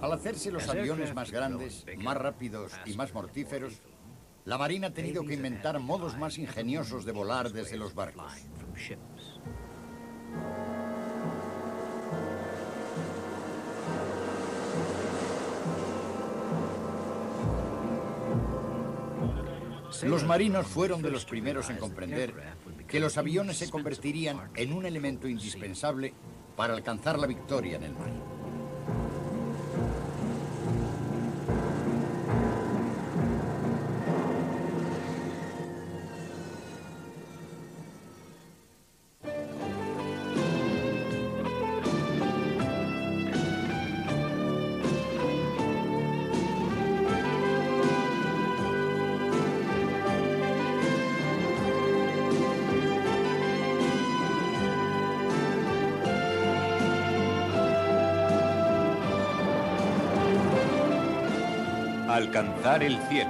Al hacerse los aviones más grandes, más rápidos y más mortíferos, la Marina ha tenido que inventar modos más ingeniosos de volar desde los barcos. Los marinos fueron de los primeros en comprender que los aviones se convertirían en un elemento indispensable para alcanzar la victoria en el mar. Alcanzar el cielo.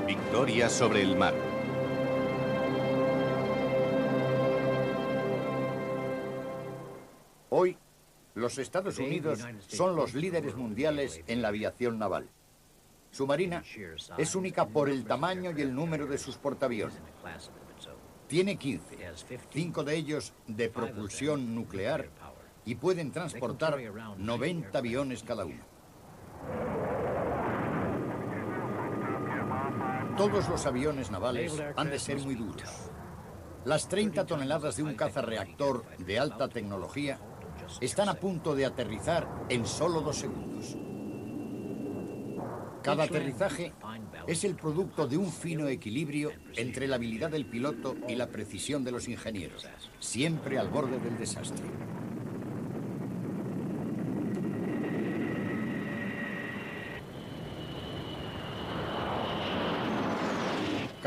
Victoria sobre el mar. Hoy, los Estados Unidos son los líderes mundiales en la aviación naval. Su marina es única por el tamaño y el número de sus portaaviones. Tiene 15, 5 de ellos de propulsión nuclear y pueden transportar 90 aviones cada uno. Todos los aviones navales han de ser muy duros. Las 30 toneladas de un cazarreactor de alta tecnología están a punto de aterrizar en solo 2 segundos. Cada aterrizaje es el producto de un fino equilibrio entre la habilidad del piloto y la precisión de los ingenieros, siempre al borde del desastre.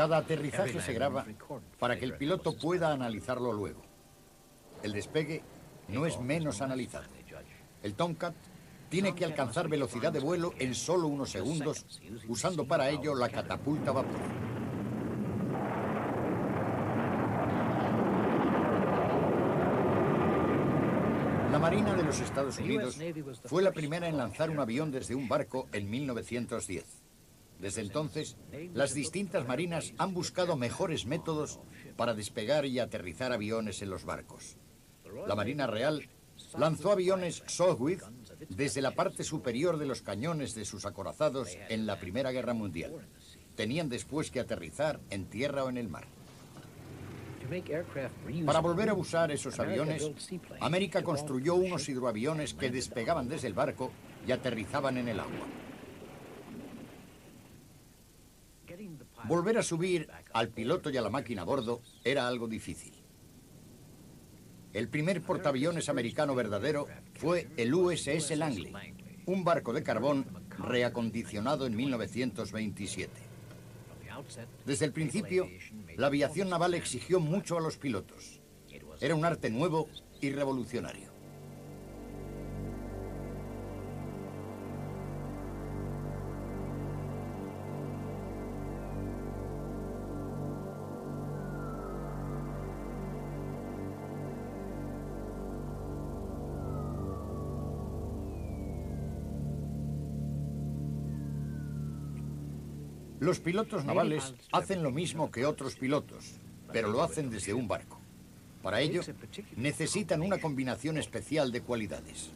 Cada aterrizaje se graba para que el piloto pueda analizarlo luego. El despegue no es menos analizado. El Tomcat tiene que alcanzar velocidad de vuelo en solo unos segundos, usando para ello la catapulta a vapor. La Marina de los Estados Unidos fue la primera en lanzar un avión desde un barco en 1910. Desde entonces, las distintas marinas han buscado mejores métodos para despegar y aterrizar aviones en los barcos. La Marina Real lanzó aviones Soweit desde la parte superior de los cañones de sus acorazados en la Primera Guerra Mundial. Tenían después que aterrizar en tierra o en el mar. Para volver a usar esos aviones, América construyó unos hidroaviones que despegaban desde el barco y aterrizaban en el agua. Volver a subir al piloto y a la máquina a bordo era algo difícil. El primer portaaviones americano verdadero fue el USS Langley, un barco de carbón reacondicionado en 1927. Desde el principio, la aviación naval exigió mucho a los pilotos. Era un arte nuevo y revolucionario. Los pilotos navales hacen lo mismo que otros pilotos, pero lo hacen desde un barco. Para ello, necesitan una combinación especial de cualidades.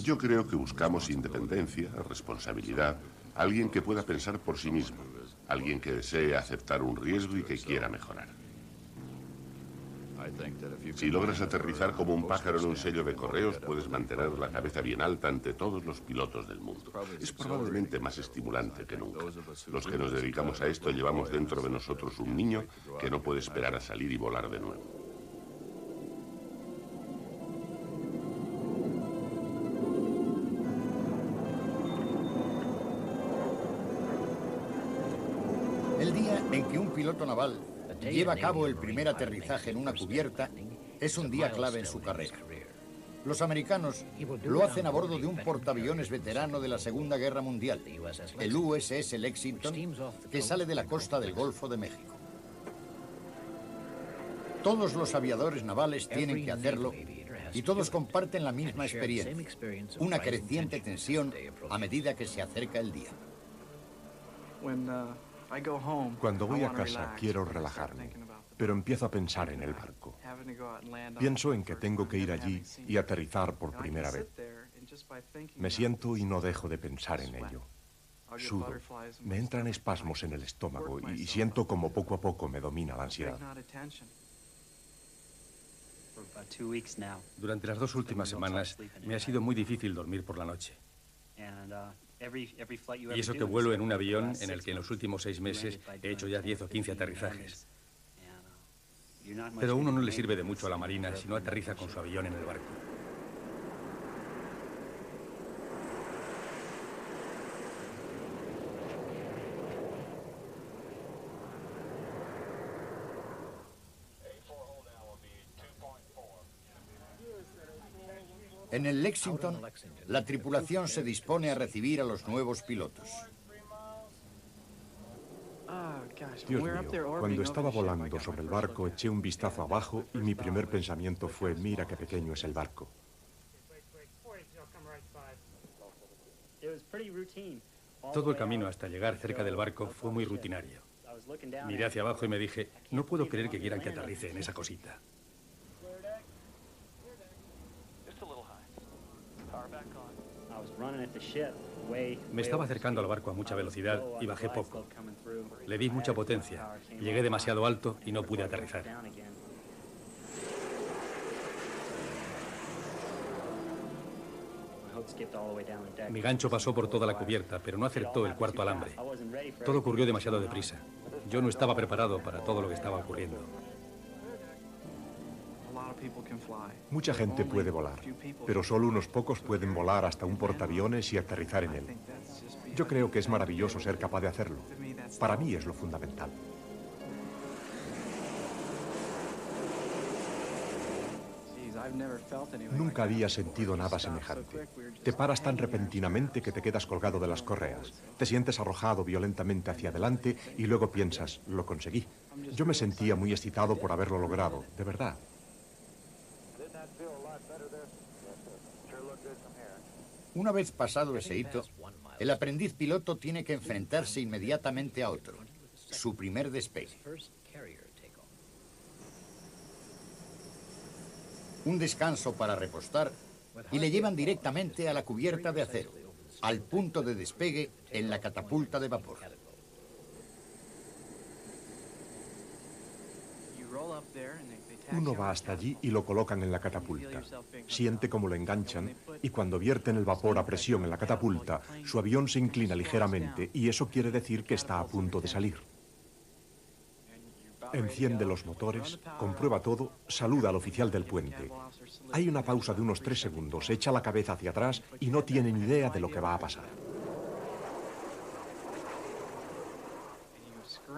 Yo creo que buscamos independencia, responsabilidad, alguien que pueda pensar por sí mismo, alguien que desee aceptar un riesgo y que quiera mejorar. Si logras aterrizar como un pájaro en un sello de correos, puedes mantener la cabeza bien alta ante todos los pilotos del mundo. Es probablemente más estimulante que nunca. Los que nos dedicamos a esto llevamos dentro de nosotros un niño que no puede esperar a salir y volar de nuevo. El día en que un piloto naval lleva a cabo el primer aterrizaje en una cubierta es un día clave en su carrera. Los americanos lo hacen a bordo de un portaaviones veterano de la Segunda Guerra Mundial, el USS Lexington, que sale de la costa del Golfo de México. Todos los aviadores navales tienen que hacerlo Y todos comparten la misma experiencia, una creciente tensión a medida que se acerca el día. Cuando voy a casa quiero relajarme, pero empiezo a pensar en el barco. Pienso en que tengo que ir allí y aterrizar por primera vez. Me siento y no dejo de pensar en ello. Sudo, me entran espasmos en el estómago y siento como poco a poco me domina la ansiedad. Durante las 2 últimas semanas me ha sido muy difícil dormir por la noche. Y eso que vuelo en un avión en el que en los últimos 6 meses he hecho ya 10 o 15 aterrizajes. Pero a uno no le sirve de mucho a la Marina si no aterriza con su avión en el barco. En el Lexington, la tripulación se dispone a recibir a los nuevos pilotos. Dios mío, cuando estaba volando sobre el barco eché un vistazo abajo y mi primer pensamiento fue, mira qué pequeño es el barco. Todo el camino hasta llegar cerca del barco fue muy rutinario. Miré hacia abajo y me dije, no puedo creer que quieran que aterrice en esa cosita. Me estaba acercando al barco a mucha velocidad y bajé poco. Le di mucha potencia. Llegué demasiado alto y no pude aterrizar. Mi gancho pasó por toda la cubierta, pero no acertó el cuarto alambre. Todo ocurrió demasiado deprisa. Yo no estaba preparado para todo lo que estaba ocurriendo. Mucha gente puede volar, pero solo unos pocos pueden volar hasta un portaaviones y aterrizar en él. Yo creo que es maravilloso ser capaz de hacerlo. Para mí es lo fundamental. Nunca había sentido nada semejante. Te paras tan repentinamente que te quedas colgado de las correas. Te sientes arrojado violentamente hacia adelante y luego piensas, lo conseguí. Yo me sentía muy excitado por haberlo logrado, de verdad. Una vez pasado ese hito, el aprendiz piloto tiene que enfrentarse inmediatamente a otro, su primer despegue. Un descanso para repostar y le llevan directamente a la cubierta de acero, al punto de despegue en la catapulta de vapor. Uno va hasta allí y lo colocan en la catapulta. Siente cómo lo enganchan y cuando vierten el vapor a presión en la catapulta, su avión se inclina ligeramente y eso quiere decir que está a punto de salir. Enciende los motores, comprueba todo, saluda al oficial del puente. Hay una pausa de unos 3 segundos, echa la cabeza hacia atrás y no tiene ni idea de lo que va a pasar.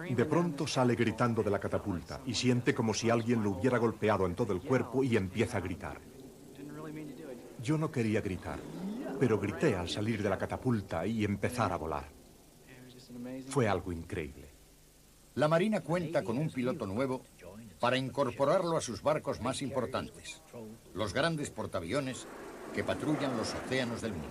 De pronto sale gritando de la catapulta y siente como si alguien lo hubiera golpeado en todo el cuerpo y empieza a gritar. Yo no quería gritar, pero grité al salir de la catapulta y empezar a volar. Fue algo increíble. La Marina cuenta con un piloto nuevo para incorporarlo a sus barcos más importantes, los grandes portaaviones que patrullan los océanos del mundo.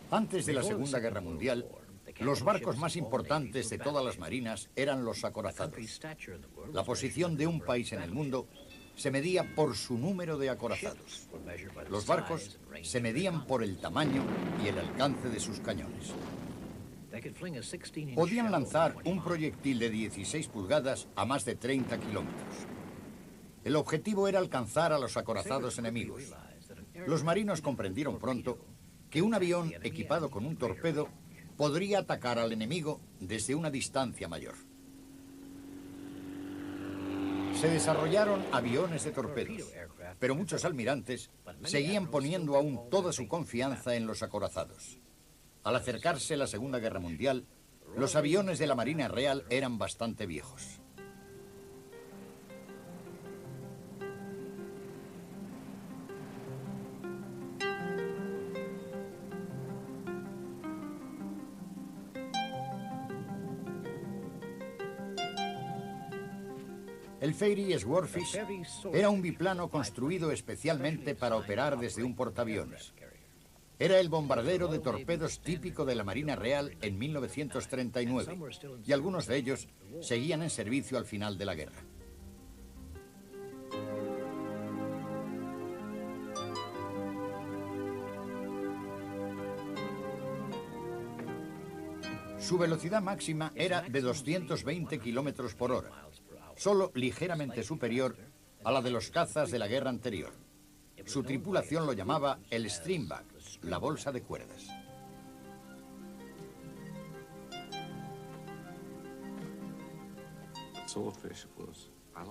Antes de la Segunda Guerra Mundial, los barcos más importantes de todas las marinas eran los acorazados. La posición de un país en el mundo se medía por su número de acorazados. Los barcos se medían por el tamaño y el alcance de sus cañones. Podían lanzar un proyectil de 16 pulgadas a más de 30 kilómetros. El objetivo era alcanzar a los acorazados enemigos. Los marinos comprendieron pronto que un avión equipado con un torpedo podría atacar al enemigo desde una distancia mayor. Se desarrollaron aviones de torpedos, pero muchos almirantes seguían poniendo aún toda su confianza en los acorazados. Al acercarse la Segunda Guerra Mundial, los aviones de la Marina Real eran bastante viejos. El Fairey Swordfish era un biplano construido especialmente para operar desde un portaaviones. Era el bombardero de torpedos típico de la Marina Real en 1939, y algunos de ellos seguían en servicio al final de la guerra. Su velocidad máxima era de 220 kilómetros por hora, solo ligeramente superior a la de los cazas de la guerra anterior. Su tripulación lo llamaba el Streamback, la bolsa de cuerdas.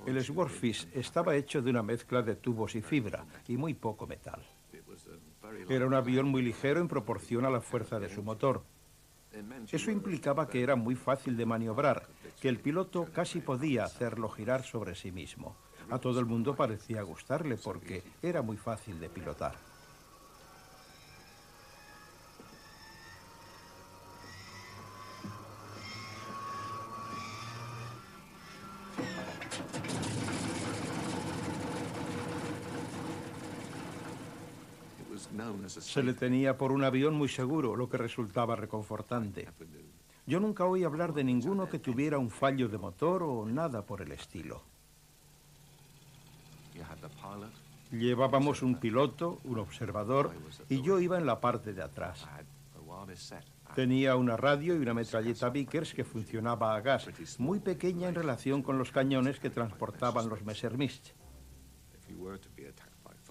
El Swordfish estaba hecho de una mezcla de tubos y fibra y muy poco metal. Era un avión muy ligero en proporción a la fuerza de su motor. Eso implicaba que era muy fácil de maniobrar, que el piloto casi podía hacerlo girar sobre sí mismo. A todo el mundo parecía gustarle porque era muy fácil de pilotar. Se le tenía por un avión muy seguro, lo que resultaba reconfortante. Yo nunca oí hablar de ninguno que tuviera un fallo de motor o nada por el estilo. Llevábamos un piloto, un observador, y yo iba en la parte de atrás. Tenía una radio y una metralleta Vickers que funcionaba a gas, muy pequeña en relación con los cañones que transportaban los Messerschmitt.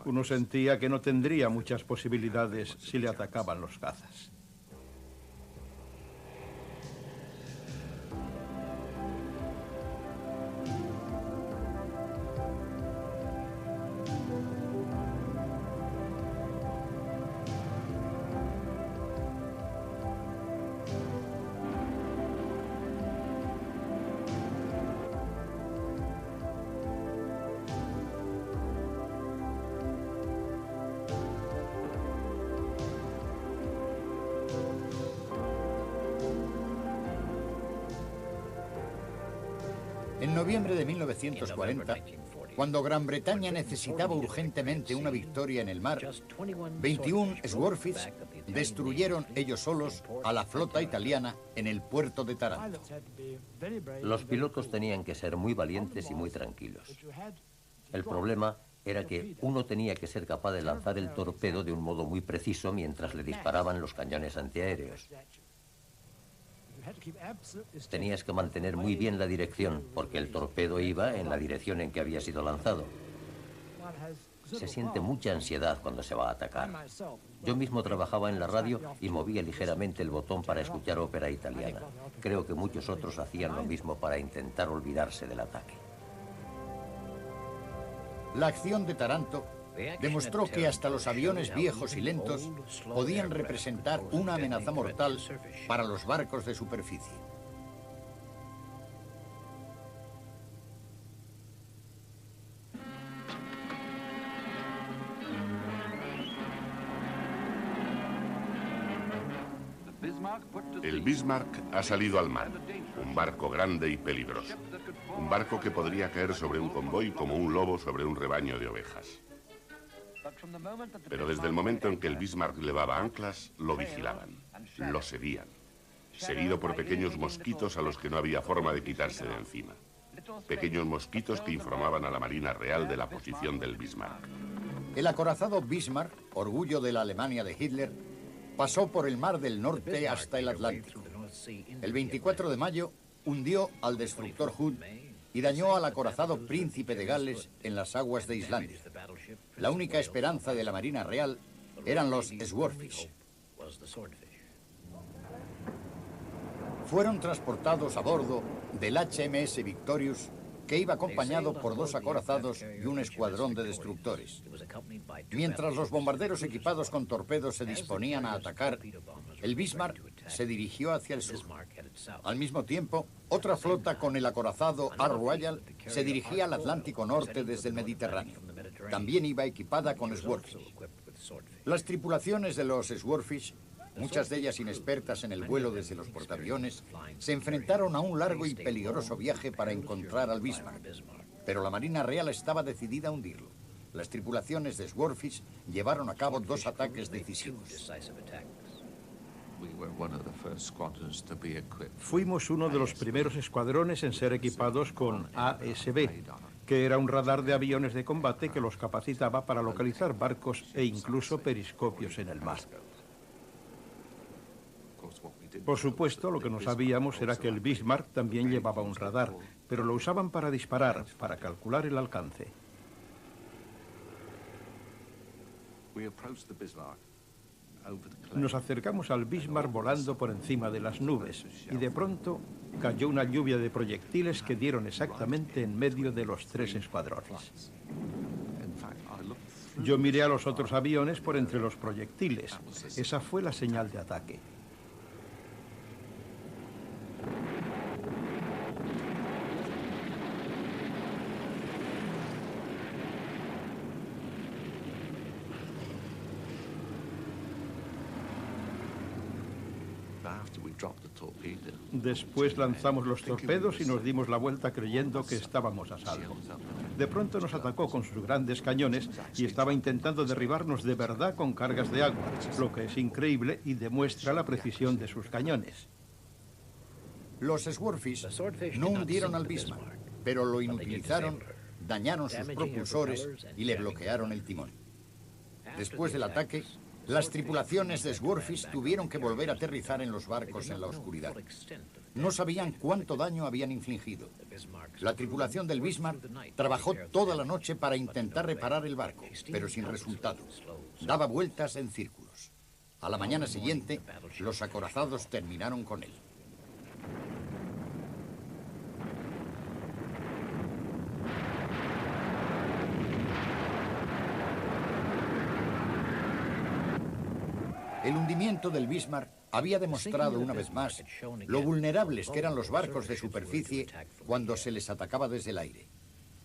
Uno sentía que no tendría muchas posibilidades si le atacaban los cazas. En noviembre de 1940, cuando Gran Bretaña necesitaba urgentemente una victoria en el mar, 21 Swordfish destruyeron ellos solos a la flota italiana en el puerto de Taranto. Los pilotos tenían que ser muy valientes y muy tranquilos. El problema era que uno tenía que ser capaz de lanzar el torpedo de un modo muy preciso mientras le disparaban los cañones antiaéreos. Tenías que mantener muy bien la dirección, porque el torpedo iba en la dirección en que había sido lanzado. Se siente mucha ansiedad cuando se va a atacar. Yo mismo trabajaba en la radio y movía ligeramente el botón para escuchar ópera italiana. Creo que muchos otros hacían lo mismo para intentar olvidarse del ataque. La acción de Taranto demostró que hasta los aviones viejos y lentos podían representar una amenaza mortal para los barcos de superficie. El Bismarck ha salido al mar, un barco grande y peligroso. Un barco que podría caer sobre un convoy como un lobo sobre un rebaño de ovejas. Pero desde el momento en que el Bismarck levaba anclas, lo vigilaban, lo seguían, seguido por pequeños mosquitos a los que no había forma de quitarse de encima. Pequeños mosquitos que informaban a la Marina Real de la posición del Bismarck. El acorazado Bismarck, orgullo de la Alemania de Hitler, pasó por el Mar del Norte hasta el Atlántico. El 24 de mayo hundió al destructor Hood y dañó al acorazado Príncipe de Gales en las aguas de Islandia. La única esperanza de la Marina Real eran los Swordfish. Fueron transportados a bordo del HMS Victorious, que iba acompañado por 2 acorazados y un escuadrón de destructores. Mientras los bombarderos equipados con torpedos se disponían a atacar, el Bismarck se dirigió hacia el sur. Al mismo tiempo, otra flota con el acorazado Ark Royal se dirigía al Atlántico Norte desde el Mediterráneo. También iba equipada con Swordfish. Las tripulaciones de los Swordfish, muchas de ellas inexpertas en el vuelo desde los portaaviones, se enfrentaron a un largo y peligroso viaje para encontrar al Bismarck. pero la Marina Real estaba decidida a hundirlo. Las tripulaciones de Swordfish llevaron a cabo 2 ataques decisivos. Fuimos uno de los primeros escuadrones en ser equipados con ASB, que era un radar de aviones de combate que los capacitaba para localizar barcos e incluso periscopios en el mar. Por supuesto, lo que no sabíamos era que el Bismarck también llevaba un radar, pero lo usaban para disparar, para calcular el alcance. Nos acercamos al Bismarck volando por encima de las nubes y de pronto cayó una lluvia de proyectiles que dieron exactamente en medio de los 3 escuadrones. Yo miré a los otros aviones por entre los proyectiles. Esa fue la señal de ataque. Después lanzamos los torpedos y nos dimos la vuelta creyendo que estábamos a salvo. De pronto nos atacó con sus grandes cañones y estaba intentando derribarnos de verdad con cargas de agua, lo que es increíble y demuestra la precisión de sus cañones. Los Swordfish no hundieron al Bismarck, pero lo inutilizaron, dañaron sus propulsores y le bloquearon el timón. Después del ataque, las tripulaciones de Swordfish tuvieron que volver a aterrizar en los barcos en la oscuridad. No sabían cuánto daño habían infligido. La tripulación del Bismarck trabajó toda la noche para intentar reparar el barco, pero sin resultado. Daba vueltas en círculos. A la mañana siguiente, los acorazados terminaron con él. El hundimiento del Bismarck había demostrado una vez más lo vulnerables que eran los barcos de superficie cuando se les atacaba desde el aire.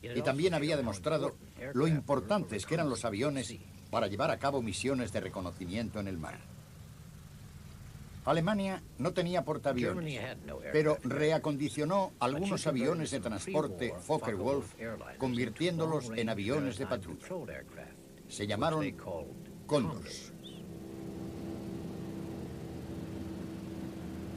Y también había demostrado lo importantes que eran los aviones para llevar a cabo misiones de reconocimiento en el mar. Alemania no tenía portaaviones, pero reacondicionó algunos aviones de transporte Focke-Wulf, convirtiéndolos en aviones de patrulla. Se llamaron Condors.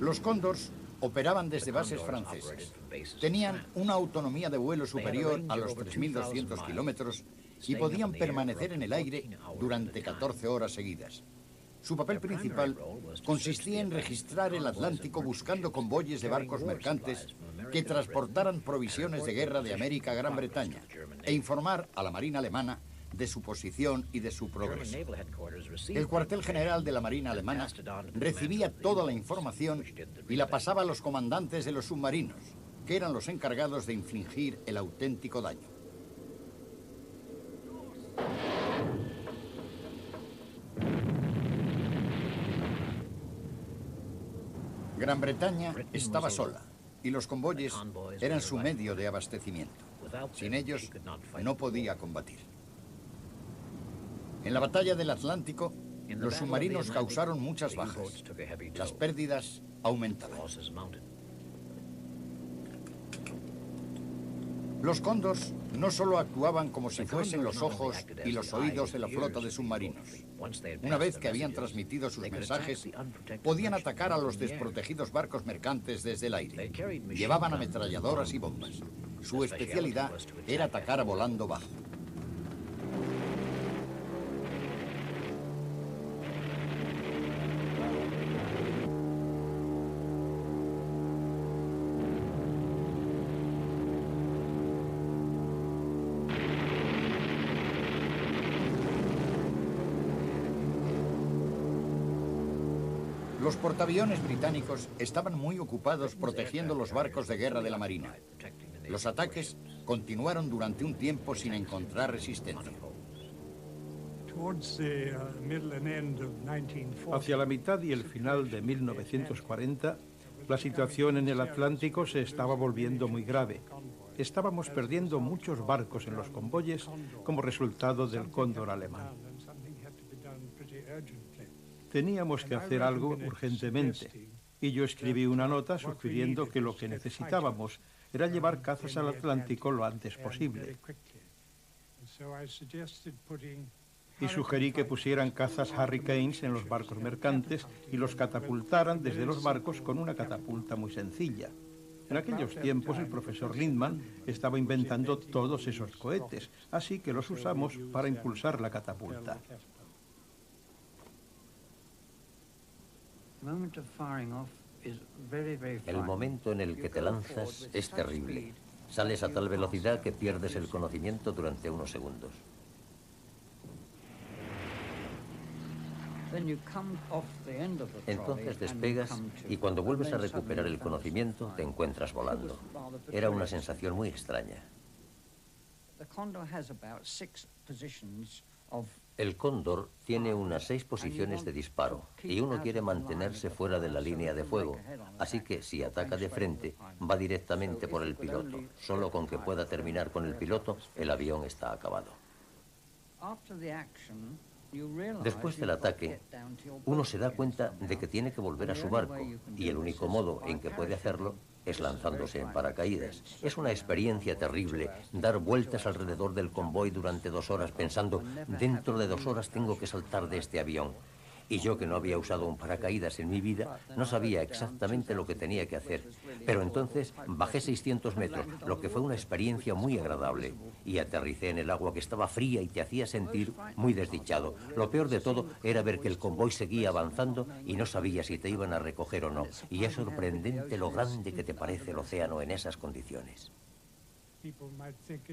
Los Condors operaban desde bases francesas. Tenían una autonomía de vuelo superior a los 3.200 kilómetros y podían permanecer en el aire durante 14 horas seguidas. Su papel principal consistía en registrar el Atlántico buscando convoyes de barcos mercantes que transportaran provisiones de guerra de América a Gran Bretaña e informar a la Marina alemana de su posición y de su progreso. El cuartel general de la Marina alemana recibía toda la información y la pasaba a los comandantes de los submarinos, que eran los encargados de infligir el auténtico daño. Gran Bretaña estaba sola y los convoyes eran su medio de abastecimiento. Sin ellos no podía combatir. En la batalla del Atlántico, los submarinos causaron muchas bajas. Las pérdidas aumentaban. Los Condors no solo actuaban como si fuesen los ojos y los oídos de la flota de submarinos. Una vez que habían transmitido sus mensajes, podían atacar a los desprotegidos barcos mercantes desde el aire. Llevaban ametralladoras y bombas. Su especialidad era atacar volando bajo. Los portaaviones británicos estaban muy ocupados protegiendo los barcos de guerra de la Marina. Los ataques continuaron durante un tiempo sin encontrar resistencia. Hacia la mitad y el final de 1940, la situación en el Atlántico se estaba volviendo muy grave. Estábamos perdiendo muchos barcos en los convoyes como resultado del cóndor alemán. Teníamos que hacer algo urgentemente y yo escribí una nota sugiriendo que lo que necesitábamos era llevar cazas al Atlántico lo antes posible. Y sugerí que pusieran cazas Hurricanes en los barcos mercantes y los catapultaran desde los barcos con una catapulta muy sencilla. En aquellos tiempos el profesor Lindman estaba inventando todos esos cohetes, así que los usamos para impulsar la catapulta. El momento en el que te lanzas es terrible. Sales a tal velocidad que pierdes el conocimiento durante unos segundos. Entonces despegas y cuando vuelves a recuperar el conocimiento te encuentras volando. Era una sensación muy extraña. El Cóndor tiene unas 6 posiciones de disparo y uno quiere mantenerse fuera de la línea de fuego, así que si ataca de frente va directamente por el piloto. Solo con que pueda terminar con el piloto, el avión está acabado. Después del ataque, uno se da cuenta de que tiene que volver a su barco y el único modo en que puede hacerlo es lanzándose en paracaídas. Es una experiencia terrible dar vueltas alrededor del convoy durante 2 horas pensando, dentro de 2 horas tengo que saltar de este avión. Y yo, que no había usado un paracaídas en mi vida, no sabía exactamente lo que tenía que hacer. Pero entonces bajé 600 metros, lo que fue una experiencia muy agradable. Y aterricé en el agua que estaba fría y te hacía sentir muy desdichado. Lo peor de todo era ver que el convoy seguía avanzando y no sabía si te iban a recoger o no. Y es sorprendente lo grande que te parece el océano en esas condiciones.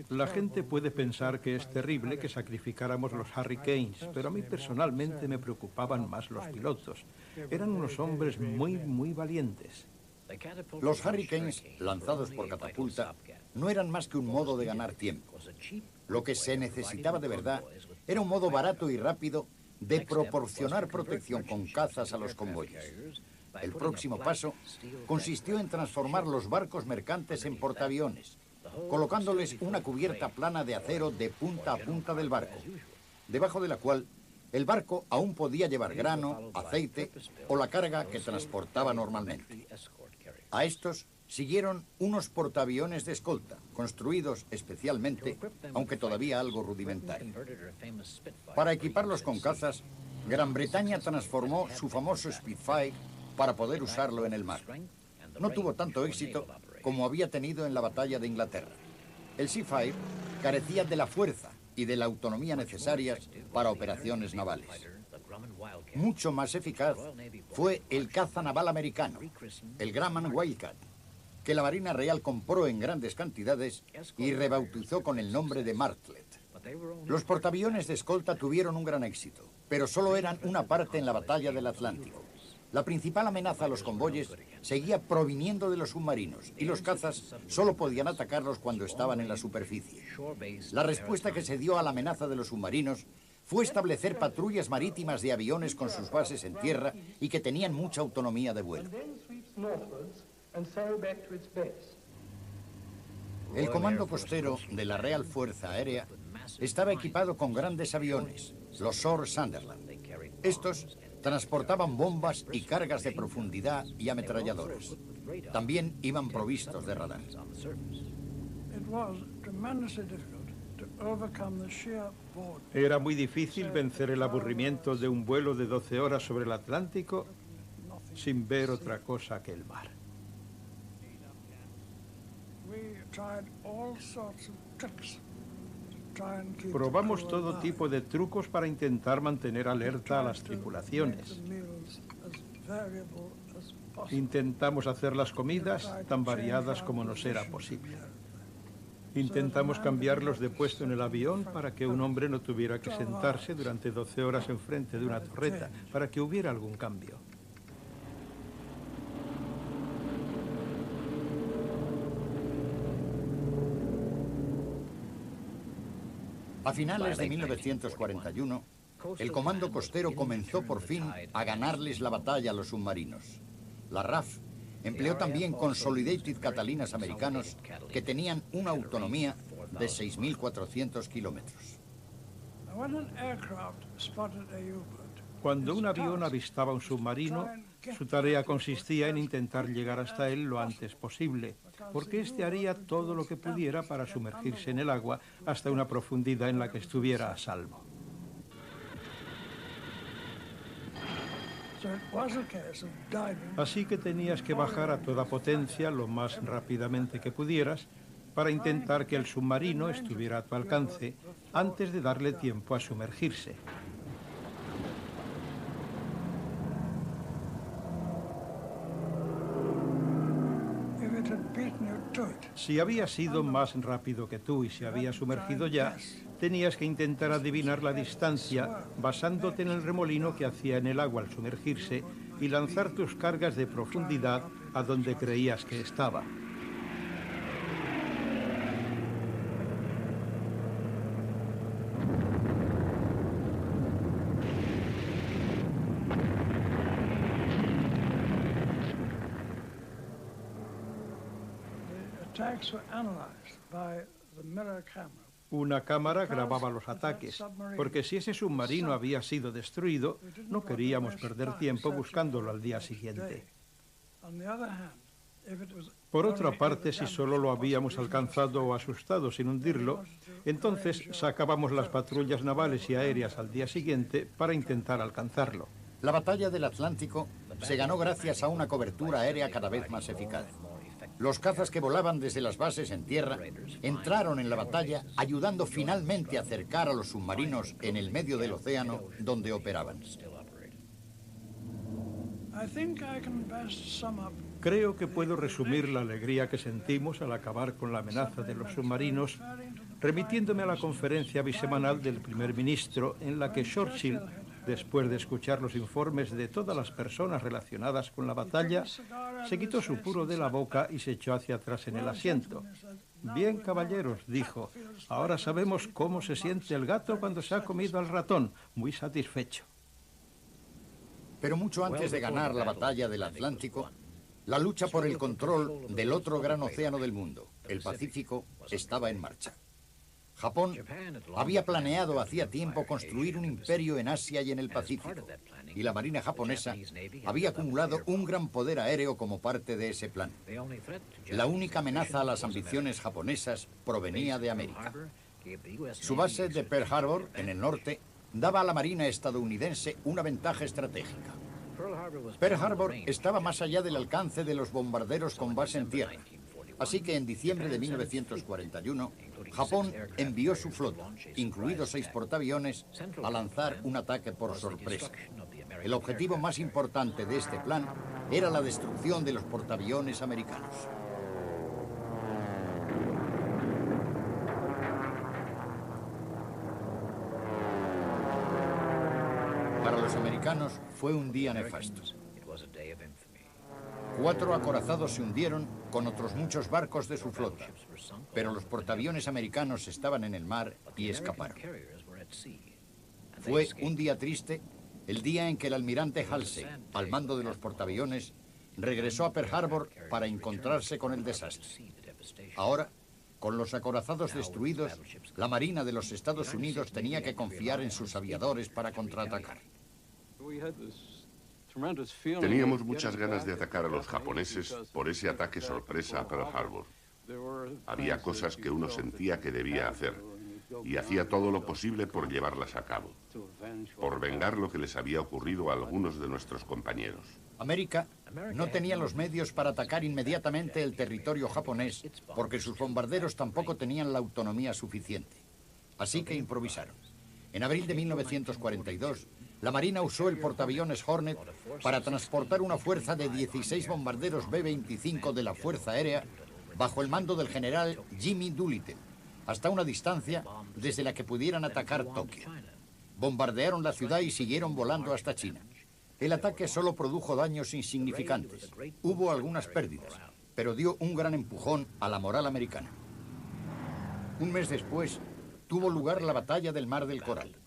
La gente puede pensar que es terrible que sacrificáramos los Hurricanes, pero a mí personalmente me preocupaban más los pilotos. Eran unos hombres muy valientes. Los Hurricanes, lanzados por catapulta, no eran más que un modo de ganar tiempo. Lo que se necesitaba de verdad era un modo barato y rápido de proporcionar protección con cazas a los convoyes. El próximo paso consistió en transformar los barcos mercantes en portaaviones, colocándoles una cubierta plana de acero de punta a punta del barco, debajo de la cual el barco aún podía llevar grano, aceite o la carga que transportaba normalmente. A estos siguieron unos portaaviones de escolta, construidos especialmente, aunque todavía algo rudimentario. Para equiparlos con cazas, Gran Bretaña transformó su famoso Spitfire para poder usarlo en el mar. No tuvo tanto éxito como había tenido en la batalla de Inglaterra. El Seafire carecía de la fuerza y de la autonomía necesarias para operaciones navales. Mucho más eficaz fue el caza naval americano, el Grumman Wildcat, que la Marina Real compró en grandes cantidades y rebautizó con el nombre de Martlet. Los portaaviones de escolta tuvieron un gran éxito, pero solo eran una parte en la batalla del Atlántico. La principal amenaza a los convoyes seguía proviniendo de los submarinos y los cazas solo podían atacarlos cuando estaban en la superficie. La respuesta que se dio a la amenaza de los submarinos fue establecer patrullas marítimas de aviones con sus bases en tierra y que tenían mucha autonomía de vuelo. El Comando Costero de la Real Fuerza Aérea estaba equipado con grandes aviones, los SOR Sunderland. Estos transportaban bombas y cargas de profundidad y ametralladoras. También iban provistos de radar. Era muy difícil vencer el aburrimiento de un vuelo de 12 horas sobre el Atlántico sin ver otra cosa que el mar. Probamos todo tipo de trucos para intentar mantener alerta a las tripulaciones. Intentamos hacer las comidas tan variadas como nos era posible. Intentamos cambiarlos de puesto en el avión para que un hombre no tuviera que sentarse durante 12 horas enfrente de una torreta, para que hubiera algún cambio. A finales de 1941, el Comando Costero comenzó por fin a ganarles la batalla a los submarinos. La RAF empleó también Consolidated Catalinas americanos que tenían una autonomía de 6.400 kilómetros. Cuando un avión avistaba un submarino, su tarea consistía en intentar llegar hasta él lo antes posible, porque éste haría todo lo que pudiera para sumergirse en el agua hasta una profundidad en la que estuviera a salvo. Así que tenías que bajar a toda potencia lo más rápidamente que pudieras para intentar que el submarino estuviera a tu alcance antes de darle tiempo a sumergirse. Si había sido más rápido que tú y se había sumergido ya, tenías que intentar adivinar la distancia basándote en el remolino que hacía en el agua al sumergirse y lanzar tus cargas de profundidad a donde creías que estaba. Una cámara grababa los ataques, porque si ese submarino había sido destruido, no queríamos perder tiempo buscándolo al día siguiente. Por otra parte, si solo lo habíamos alcanzado o asustado sin hundirlo, entonces sacábamos las patrullas navales y aéreas al día siguiente para intentar alcanzarlo. La batalla del Atlántico se ganó gracias a una cobertura aérea cada vez más eficaz. Los cazas que volaban desde las bases en tierra entraron en la batalla, ayudando finalmente a acercar a los submarinos en el medio del océano donde operaban. Creo que puedo resumir la alegría que sentimos al acabar con la amenaza de los submarinos, remitiéndome a la conferencia bisemanal del primer ministro en la que Churchill, después de escuchar los informes de todas las personas relacionadas con la batalla, se quitó su puro de la boca y se echó hacia atrás en el asiento. «Bien, caballeros», dijo, «ahora sabemos cómo se siente el gato cuando se ha comido al ratón, muy satisfecho». Pero mucho antes de ganar la batalla del Atlántico, la lucha por el control del otro gran océano del mundo, el Pacífico, estaba en marcha. Japón había planeado hacía tiempo construir un imperio en Asia y en el Pacífico, y la Marina japonesa había acumulado un gran poder aéreo como parte de ese plan. La única amenaza a las ambiciones japonesas provenía de América. Su base de Pearl Harbor, en el norte, daba a la Marina estadounidense una ventaja estratégica. Pearl Harbor estaba más allá del alcance de los bombarderos con base en tierra. Así que en diciembre de 1941, Japón envió su flota, incluidos 6 portaaviones, a lanzar un ataque por sorpresa. El objetivo más importante de este plan era la destrucción de los portaaviones americanos. Para los americanos fue un día nefasto. 4 acorazados se hundieron con otros muchos barcos de su flota, pero los portaaviones americanos estaban en el mar y escaparon. Fue un día triste, el día en que el almirante Halsey, al mando de los portaaviones, regresó a Pearl Harbor para encontrarse con el desastre. Ahora, con los acorazados destruidos, la Marina de los Estados Unidos tenía que confiar en sus aviadores para contraatacar. Teníamos muchas ganas de atacar a los japoneses por ese ataque sorpresa a Pearl Harbor. Había cosas que uno sentía que debía hacer y hacía todo lo posible por llevarlas a cabo, por vengar lo que les había ocurrido a algunos de nuestros compañeros. América no tenía los medios para atacar inmediatamente el territorio japonés porque sus bombarderos tampoco tenían la autonomía suficiente. Así que improvisaron. En abril de 1942, la Marina usó el portaaviones Hornet para transportar una fuerza de 16 bombarderos B-25 de la Fuerza Aérea bajo el mando del general Jimmy Doolittle, hasta una distancia desde la que pudieran atacar Tokio. Bombardearon la ciudad y siguieron volando hasta China. El ataque solo produjo daños insignificantes. Hubo algunas pérdidas, pero dio un gran empujón a la moral americana. Un mes después, tuvo lugar la batalla del Mar del Coral.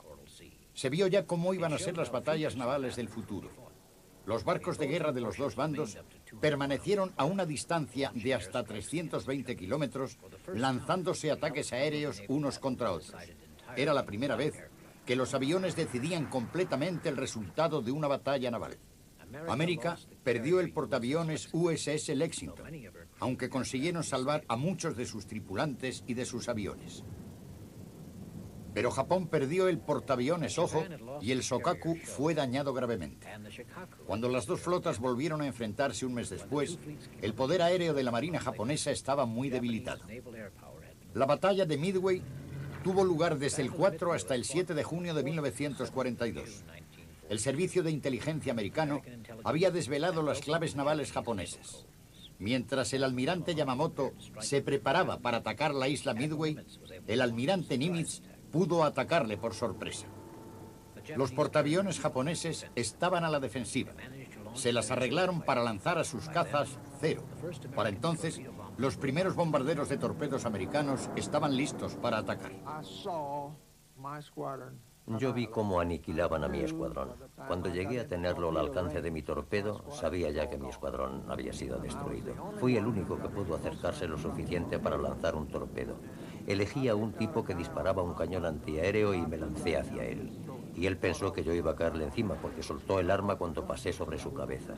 Se vio ya cómo iban a ser las batallas navales del futuro. Los barcos de guerra de los dos bandos permanecieron a una distancia de hasta 320 kilómetros, lanzándose ataques aéreos unos contra otros. Era la primera vez que los aviones decidían completamente el resultado de una batalla naval. América perdió el portaaviones USS Lexington, aunque consiguieron salvar a muchos de sus tripulantes y de sus aviones. Pero Japón perdió el portaaviones Ojo y el Shokaku fue dañado gravemente. Cuando las dos flotas volvieron a enfrentarse un mes después, el poder aéreo de la Marina japonesa estaba muy debilitado. La batalla de Midway tuvo lugar desde el 4 hasta el 7 de junio de 1942. El servicio de inteligencia americano había desvelado las claves navales japonesas. Mientras el almirante Yamamoto se preparaba para atacar la isla Midway, el almirante Nimitz pudo atacarle por sorpresa. Los portaaviones japoneses estaban a la defensiva. Se las arreglaron para lanzar a sus cazas Cero. Para entonces, los primeros bombarderos de torpedos americanos estaban listos para atacar. Yo vi cómo aniquilaban a mi escuadrón. Cuando llegué a tenerlo al alcance de mi torpedo, sabía ya que mi escuadrón había sido destruido. Fui el único que pudo acercarse lo suficiente para lanzar un torpedo. Elegí a un tipo que disparaba un cañón antiaéreo y me lancé hacia él. Y él pensó que yo iba a caerle encima porque soltó el arma cuando pasé sobre su cabeza.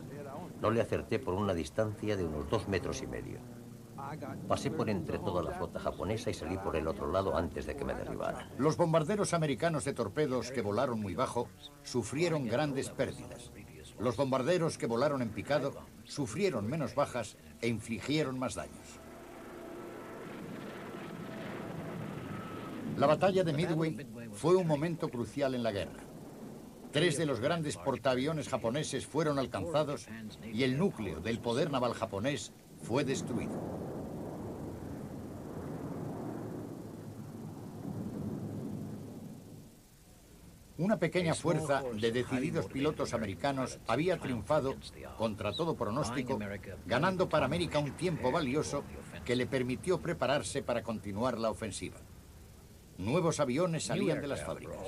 No le acerté por una distancia de unos 2,5 metros. Pasé por entre toda la flota japonesa y salí por el otro lado antes de que me derribaran. Los bombarderos americanos de torpedos que volaron muy bajo sufrieron grandes pérdidas. Los bombarderos que volaron en picado sufrieron menos bajas e infligieron más daños. La batalla de Midway fue un momento crucial en la guerra. 3 de los grandes portaaviones japoneses fueron alcanzados y el núcleo del poder naval japonés fue destruido. Una pequeña fuerza de decididos pilotos americanos había triunfado contra todo pronóstico, ganando para América un tiempo valioso que le permitió prepararse para continuar la ofensiva. Nuevos aviones salían de las fábricas.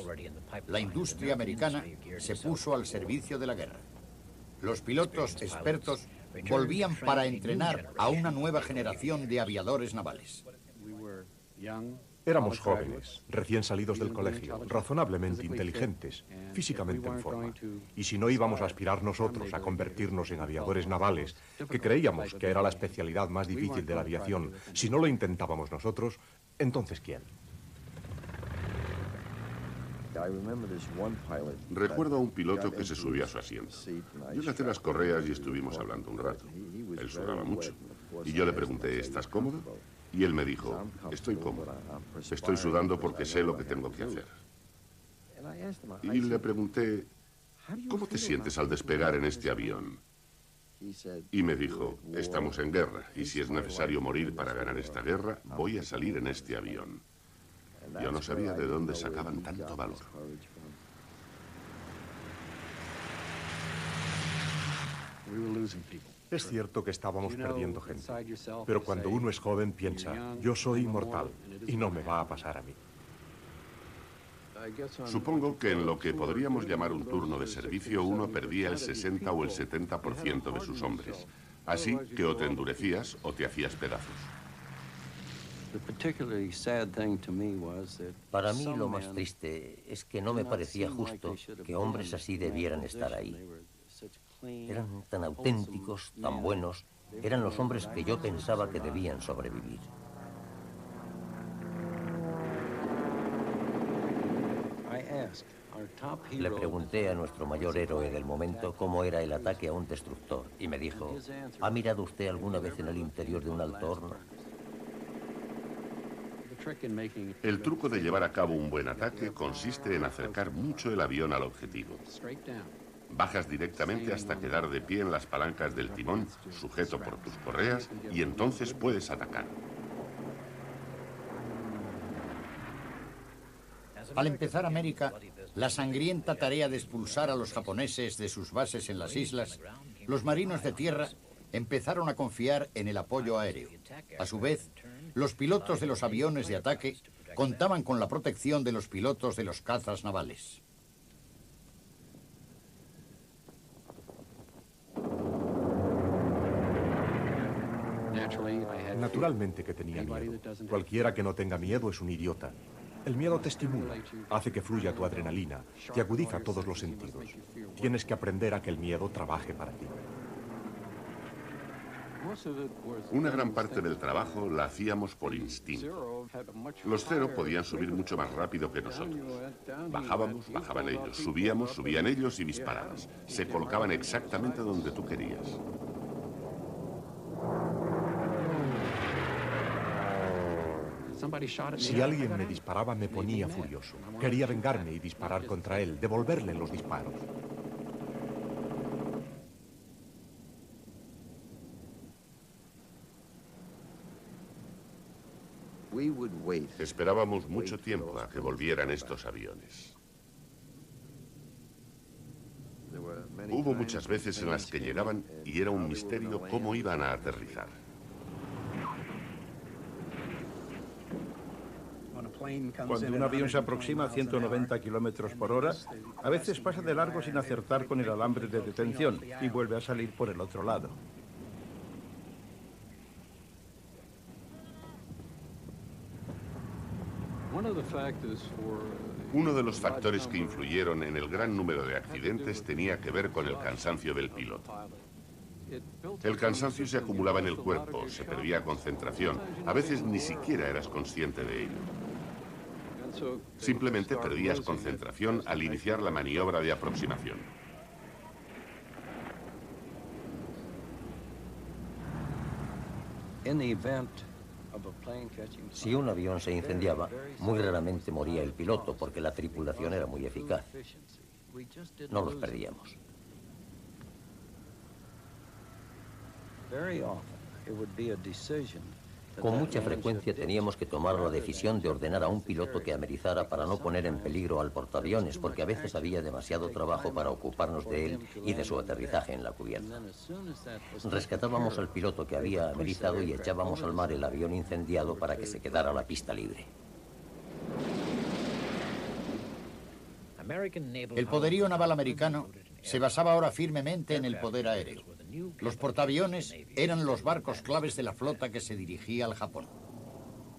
La industria americana se puso al servicio de la guerra. Los pilotos expertos volvían para entrenar a una nueva generación de aviadores navales. Éramos jóvenes, recién salidos del colegio, razonablemente inteligentes, físicamente en forma. Y si no íbamos a aspirar nosotros a convertirnos en aviadores navales, que creíamos que era la especialidad más difícil de la aviación, si no lo intentábamos nosotros, entonces ¿quién? Recuerdo a un piloto que se subió a su asiento. Yo le até las correas y estuvimos hablando un rato. Él sudaba mucho. Y yo le pregunté, ¿estás cómodo? Y él me dijo, estoy cómodo. Estoy sudando porque sé lo que tengo que hacer. Y le pregunté, ¿cómo te sientes al despegar en este avión? Y me dijo, estamos en guerra, y si es necesario morir para ganar esta guerra, voy a salir en este avión. Yo no sabía de dónde sacaban tanto valor. Es cierto que estábamos perdiendo gente, pero cuando uno es joven piensa, yo soy inmortal y no me va a pasar a mí. Supongo que en lo que podríamos llamar un turno de servicio, uno perdía el 60 o el 70% de sus hombres. Así que o te endurecías o te hacías pedazos. Para mí lo más triste es que no me parecía justo que hombres así debieran estar ahí. Eran tan auténticos, tan buenos, eran los hombres que yo pensaba que debían sobrevivir. Le pregunté a nuestro mayor héroe del momento cómo era el ataque a un destructor y me dijo, ¿ha mirado usted alguna vez en el interior de un alto horno? El truco de llevar a cabo un buen ataque consiste en acercar mucho el avión al objetivo. Bajas directamente hasta quedar de pie en las palancas del timón, sujeto por tus correas, y entonces puedes atacar. Al empezar América, la sangrienta tarea de expulsar a los japoneses de sus bases en las islas, los marinos de tierra empezaron a confiar en el apoyo aéreo. A su vez, los pilotos de los aviones de ataque contaban con la protección de los pilotos de los cazas navales. Naturalmente que tenía miedo. Cualquiera que no tenga miedo es un idiota. El miedo te estimula, hace que fluya tu adrenalina, te agudiza todos los sentidos. Tienes que aprender a que el miedo trabaje para ti. Una gran parte del trabajo la hacíamos por instinto. Los Cero podían subir mucho más rápido que nosotros. Bajábamos, bajaban ellos. Subíamos, subían ellos y disparabas. Se colocaban exactamente donde tú querías. Si alguien me disparaba, me ponía furioso. Quería vengarme y disparar contra él, devolverle los disparos. Esperábamos mucho tiempo a que volvieran estos aviones. Hubo muchas veces en las que llegaban y era un misterio cómo iban a aterrizar. Cuando un avión se aproxima a 190 kilómetros por hora, a veces pasa de largo sin acertar con el alambre de detención y vuelve a salir por el otro lado. Uno de los factores que influyeron en el gran número de accidentes tenía que ver con el cansancio del piloto. El cansancio se acumulaba en el cuerpo, se perdía concentración. A veces ni siquiera eras consciente de ello. Simplemente perdías concentración al iniciar la maniobra de aproximación. Si un avión se incendiaba, muy raramente moría el piloto porque la tripulación era muy eficaz. No los perdíamos. Con mucha frecuencia teníamos que tomar la decisión de ordenar a un piloto que amerizara para no poner en peligro al portaaviones, porque a veces había demasiado trabajo para ocuparnos de él y de su aterrizaje en la cubierta. Rescatábamos al piloto que había amerizado y echábamos al mar el avión incendiado para que se quedara la pista libre. El poderío naval americano se basaba ahora firmemente en el poder aéreo. Los portaaviones eran los barcos claves de la flota que se dirigía al Japón.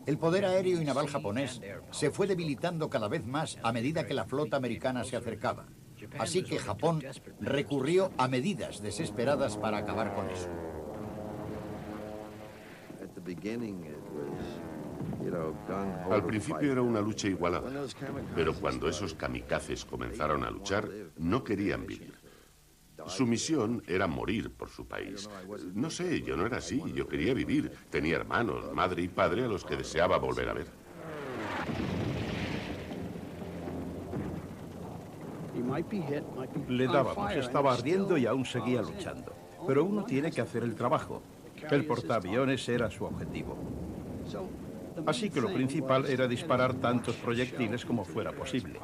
El poder aéreo y naval japonés se fue debilitando cada vez más a medida que la flota americana se acercaba. Así que Japón recurrió a medidas desesperadas para acabar con eso. Al principio era una lucha igualada, pero cuando esos kamikazes comenzaron a luchar, no querían vivir. Su misión era morir por su país. No sé, yo no era así, yo quería vivir. Tenía hermanos, madre y padre a los que deseaba volver a ver. Le dábamos, estaba ardiendo y aún seguía luchando. Pero uno tiene que hacer el trabajo. El portaaviones era su objetivo. Así que lo principal era disparar tantos proyectiles como fuera posible.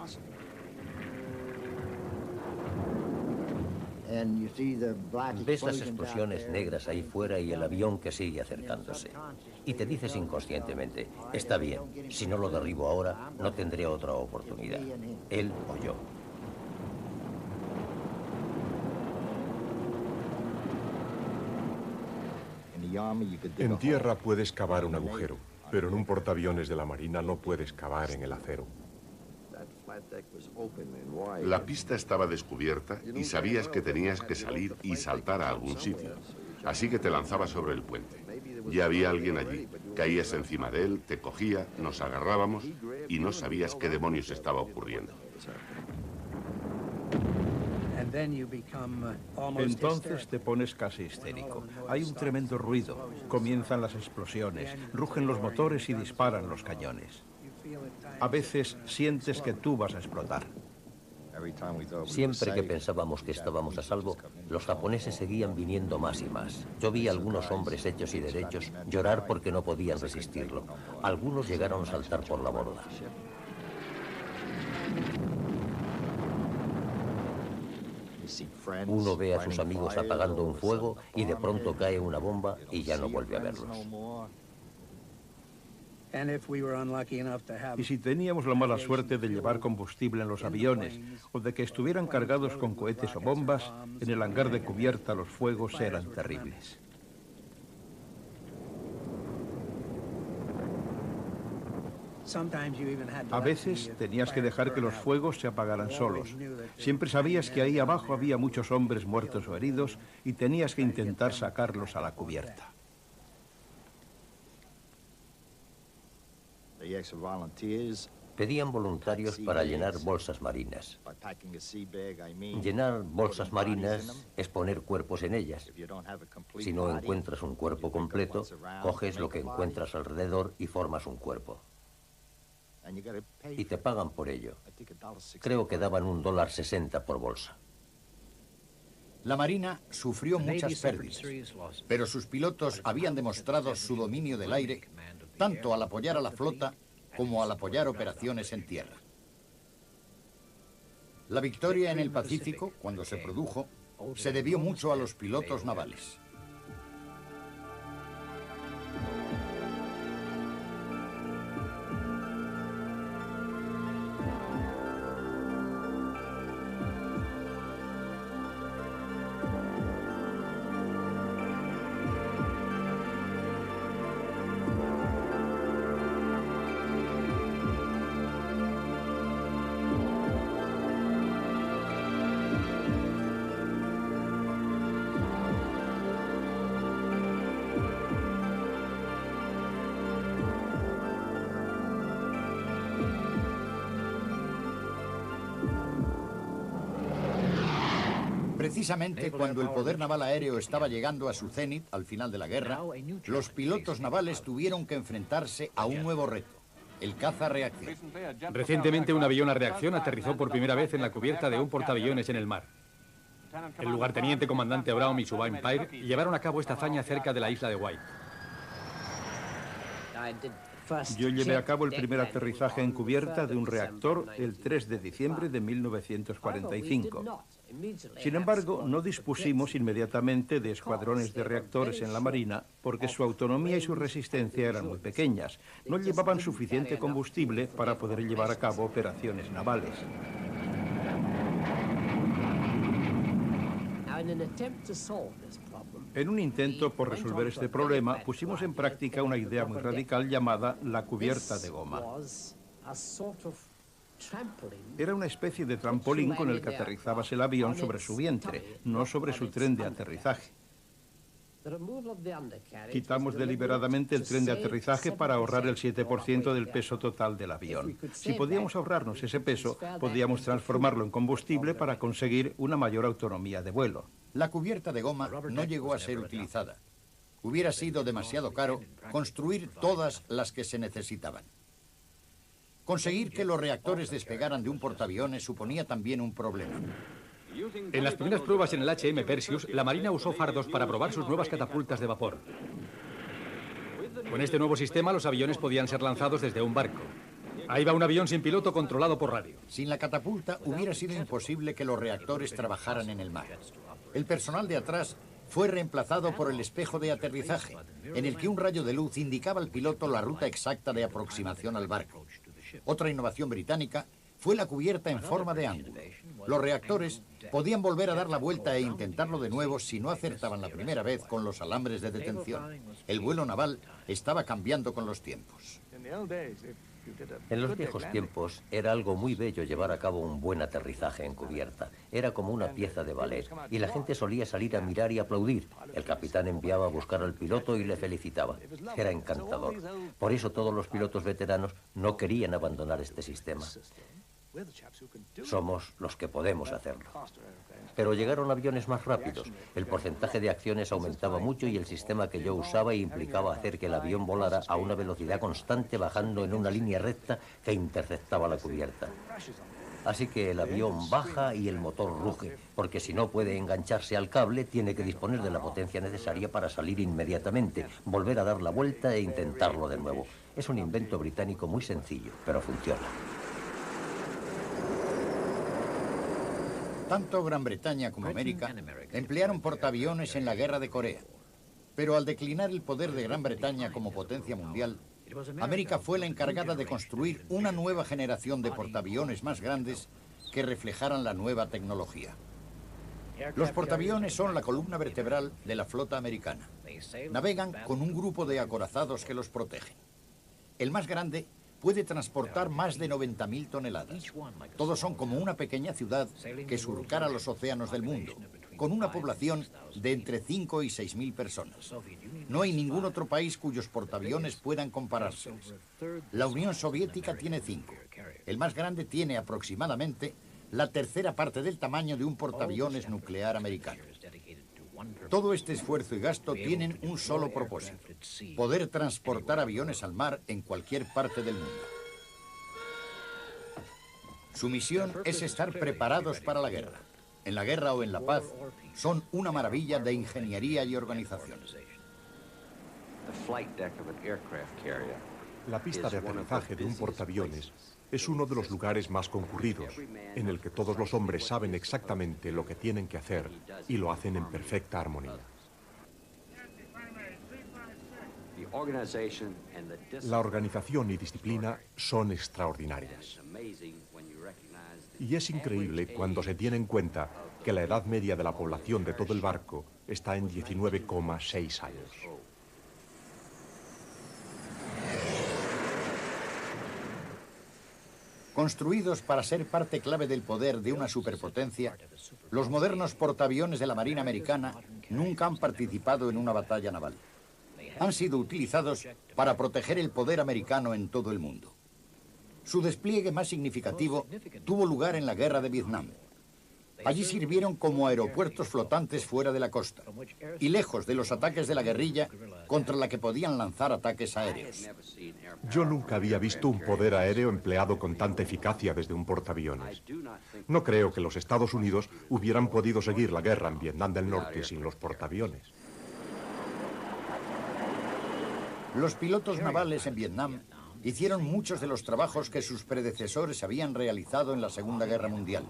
Ves las explosiones negras ahí fuera y el avión que sigue acercándose. Y te dices inconscientemente, está bien, si no lo derribo ahora, no tendré otra oportunidad. Él o yo. En tierra puedes cavar un agujero, pero en un portaaviones de la Marina no puedes cavar en el acero. La pista estaba descubierta y sabías que tenías que salir y saltar a algún sitio. Así que te lanzabas sobre el puente. Ya había alguien allí. Caías encima de él, te cogía, nos agarrábamos y no sabías qué demonios estaba ocurriendo. Entonces te pones casi histérico. Hay un tremendo ruido. Comienzan las explosiones, rugen los motores y disparan los cañones. A veces sientes que tú vas a explotar. Siempre que pensábamos que estábamos a salvo, los japoneses seguían viniendo más y más. Yo vi a algunos hombres hechos y derechos llorar porque no podían resistirlo. Algunos llegaron a saltar por la borda. Uno ve a sus amigos apagando un fuego y de pronto cae una bomba y ya no vuelve a verlos. Y si teníamos la mala suerte de llevar combustible en los aviones o de que estuvieran cargados con cohetes o bombas, en el hangar de cubierta los fuegos eran terribles. A veces tenías que dejar que los fuegos se apagaran solos. Siempre sabías que ahí abajo había muchos hombres muertos o heridos y tenías que intentar sacarlos a la cubierta. Pedían voluntarios para llenar bolsas marinas. Llenar bolsas marinas es poner cuerpos en ellas. Si no encuentras un cuerpo completo, coges lo que encuentras alrededor y formas un cuerpo. Y te pagan por ello. Creo que daban $1.60 por bolsa. La Marina sufrió muchas pérdidas, pero sus pilotos habían demostrado su dominio del aire, tanto al apoyar a la flota como al apoyar operaciones en tierra. La victoria en el Pacífico, cuando se produjo, se debió mucho a los pilotos navales. Precisamente cuando el poder naval aéreo estaba llegando a su cenit al final de la guerra, los pilotos navales tuvieron que enfrentarse a un nuevo reto, el caza a reacción. Recientemente un avión a reacción aterrizó por primera vez en la cubierta de un portaaviones en el mar. El lugarteniente comandante Brown y su Vampire llevaron a cabo esta hazaña cerca de la isla de White. Yo llevé a cabo el primer aterrizaje en cubierta de un reactor el 3 de diciembre de 1945. Sin embargo, no dispusimos inmediatamente de escuadrones de reactores en la Marina porque su autonomía y su resistencia eran muy pequeñas. No llevaban suficiente combustible para poder llevar a cabo operaciones navales. En un intento por resolver este problema, pusimos en práctica una idea muy radical llamada la cubierta de goma. Era una especie de trampolín con el que aterrizabas el avión sobre su vientre, no sobre su tren de aterrizaje. Quitamos deliberadamente el tren de aterrizaje para ahorrar el 7% del peso total del avión. Si podíamos ahorrarnos ese peso, podíamos transformarlo en combustible para conseguir una mayor autonomía de vuelo. La cubierta de goma no llegó a ser utilizada. Hubiera sido demasiado caro construir todas las que se necesitaban. Conseguir que los reactores despegaran de un portaaviones suponía también un problema. En las primeras pruebas en el HM Perseus, la Marina usó fardos para probar sus nuevas catapultas de vapor. Con este nuevo sistema, los aviones podían ser lanzados desde un barco. Ahí va un avión sin piloto controlado por radio. Sin la catapulta hubiera sido imposible que los reactores trabajaran en el mar. El personal de atrás fue reemplazado por el espejo de aterrizaje, en el que un rayo de luz indicaba al piloto la ruta exacta de aproximación al barco. Otra innovación británica fue la cubierta en forma de ángulo. Los reactores podían volver a dar la vuelta e intentarlo de nuevo si no acertaban la primera vez con los alambres de detención. El vuelo naval estaba cambiando con los tiempos. En los viejos tiempos era algo muy bello llevar a cabo un buen aterrizaje en cubierta. Era como una pieza de ballet y la gente solía salir a mirar y aplaudir. El capitán enviaba a buscar al piloto y le felicitaba. Era encantador. Por eso todos los pilotos veteranos no querían abandonar este sistema. Somos los que podemos hacerlo. Pero llegaron aviones más rápidos. El porcentaje de acciones aumentaba mucho y el sistema que yo usaba implicaba hacer que el avión volara a una velocidad constante bajando en una línea recta que interceptaba la cubierta. Así que el avión baja y el motor ruge, porque si no puede engancharse al cable, tiene que disponer de la potencia necesaria para salir inmediatamente, volver a dar la vuelta e intentarlo de nuevo. Es un invento británico muy sencillo, pero funciona. Tanto Gran Bretaña como América emplearon portaaviones en la Guerra de Corea. Pero al declinar el poder de Gran Bretaña como potencia mundial, América fue la encargada de construir una nueva generación de portaaviones más grandes que reflejaran la nueva tecnología. Los portaaviones son la columna vertebral de la flota americana. Navegan con un grupo de acorazados que los protegen. El más grande puede transportar más de 90.000 toneladas. Todos son como una pequeña ciudad que surcara los océanos del mundo, con una población de entre 5 y 6.000 personas. No hay ningún otro país cuyos portaaviones puedan compararse. La Unión Soviética tiene 5. El más grande tiene aproximadamente la tercera parte del tamaño de un portaaviones nuclear americano. Todo este esfuerzo y gasto tienen un solo propósito: poder transportar aviones al mar en cualquier parte del mundo. Su misión es estar preparados para la guerra. En la guerra o en la paz, son una maravilla de ingeniería y organización. La pista de aterrizaje de un portaaviones es uno de los lugares más concurridos, en el que todos los hombres saben exactamente lo que tienen que hacer y lo hacen en perfecta armonía. La organización y disciplina son extraordinarias. Y es increíble cuando se tiene en cuenta que la edad media de la población de todo el barco está en 19,6 años. Construidos para ser parte clave del poder de una superpotencia, los modernos portaaviones de la Marina Americana nunca han participado en una batalla naval. Han sido utilizados para proteger el poder americano en todo el mundo. Su despliegue más significativo tuvo lugar en la Guerra de Vietnam. Allí sirvieron como aeropuertos flotantes fuera de la costa y lejos de los ataques de la guerrilla contra la que podían lanzar ataques aéreos. Yo nunca había visto un poder aéreo empleado con tanta eficacia desde un portaaviones. No creo que los Estados Unidos hubieran podido seguir la guerra en Vietnam del Norte sin los portaaviones. Los pilotos navales en Vietnam hicieron muchos de los trabajos que sus predecesores habían realizado en la Segunda Guerra Mundial: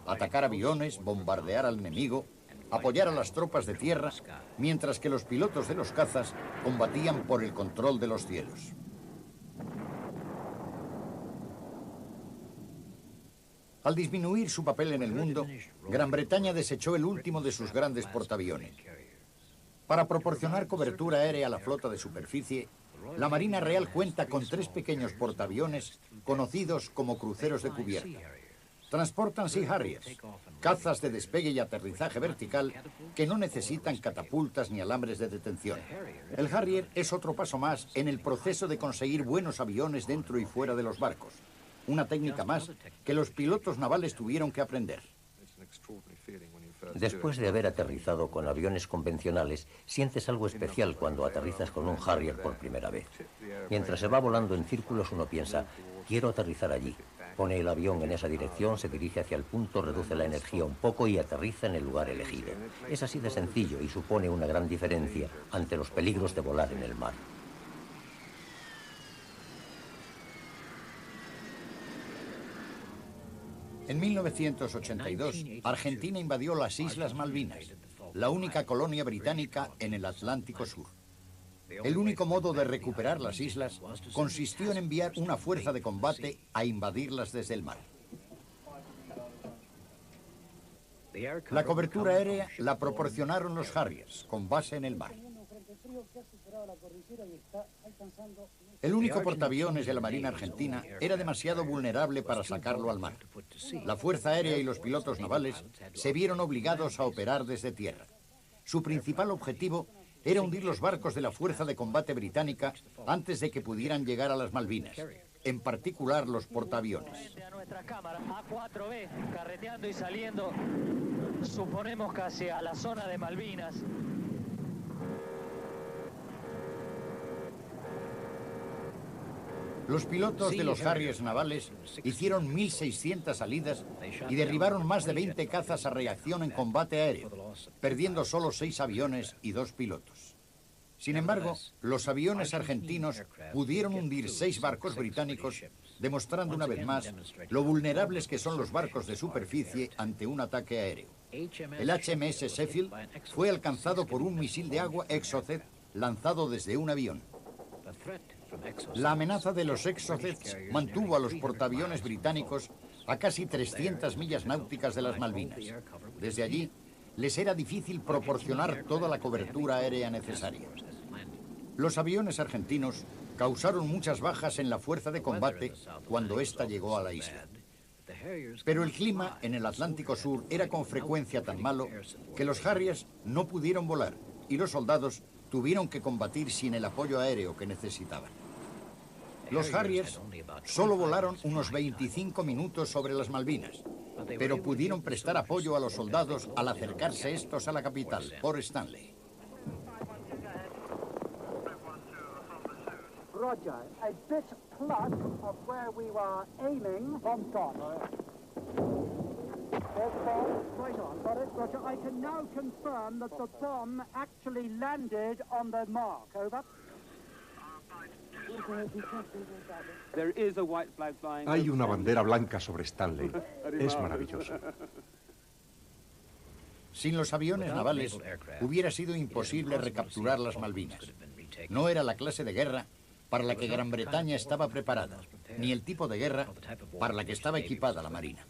atacar aviones, bombardear al enemigo, apoyar a las tropas de tierra, mientras que los pilotos de los cazas combatían por el control de los cielos. Al disminuir su papel en el mundo, Gran Bretaña desechó el último de sus grandes portaaviones. Para proporcionar cobertura aérea a la flota de superficie, la Marina Real cuenta con 3 pequeños portaaviones conocidos como cruceros de cubierta. Transportan Sea Harriers, cazas de despegue y aterrizaje vertical que no necesitan catapultas ni alambres de detención. El Harrier es otro paso más en el proceso de conseguir buenos aviones dentro y fuera de los barcos. Una técnica más que los pilotos navales tuvieron que aprender. Después de haber aterrizado con aviones convencionales, sientes algo especial cuando aterrizas con un Harrier por primera vez. Mientras se va volando en círculos, uno piensa: quiero aterrizar allí. Pone el avión en esa dirección, se dirige hacia el punto, reduce la energía un poco y aterriza en el lugar elegido. Es así de sencillo y supone una gran diferencia ante los peligros de volar en el mar. En 1982, Argentina invadió las Islas Malvinas, la única colonia británica en el Atlántico Sur. El único modo de recuperar las islas consistió en enviar una fuerza de combate a invadirlas desde el mar. La cobertura aérea la proporcionaron los Harriers, con base en el mar. El único portaaviones de la Marina Argentina era demasiado vulnerable para sacarlo al mar. La Fuerza Aérea y los pilotos navales se vieron obligados a operar desde tierra. Su principal objetivo era hundir los barcos de la Fuerza de Combate Británica antes de que pudieran llegar a las Malvinas, en particular los portaaviones. A nuestra cámara, A4B, carreteando y saliendo, suponemos que hacia la zona de Malvinas. Los pilotos de los Harriers navales hicieron 1.600 salidas y derribaron más de 20 cazas a reacción en combate aéreo, perdiendo solo 6 aviones y 2 pilotos. Sin embargo, los aviones argentinos pudieron hundir 6 barcos británicos, demostrando una vez más lo vulnerables que son los barcos de superficie ante un ataque aéreo. El HMS Sheffield fue alcanzado por un misil de agua Exocet lanzado desde un avión. La amenaza de los Exocets mantuvo a los portaaviones británicos a casi 300 millas náuticas de las Malvinas. Desde allí, les era difícil proporcionar toda la cobertura aérea necesaria. Los aviones argentinos causaron muchas bajas en la fuerza de combate cuando ésta llegó a la isla. Pero el clima en el Atlántico Sur era con frecuencia tan malo que los Harriers no pudieron volar y los soldados tuvieron que combatir sin el apoyo aéreo que necesitaban. Los Harriers solo volaron unos 25 minutos sobre las Malvinas, pero pudieron prestar apoyo a los soldados al acercarse estos a la capital, Port Stanley. Roger, a bit plus of where we were aiming. Bomb's gone. There's the bomb. Right on. Got it. Roger, I can now confirm that the bomb actually landed on the mark. Over. Hay una bandera blanca sobre Stanley. Es maravilloso. Sin los aviones navales, hubiera sido imposible recapturar las Malvinas. No era la clase de guerra para la que Gran Bretaña estaba preparada, ni el tipo de guerra para la que estaba equipada la Marina.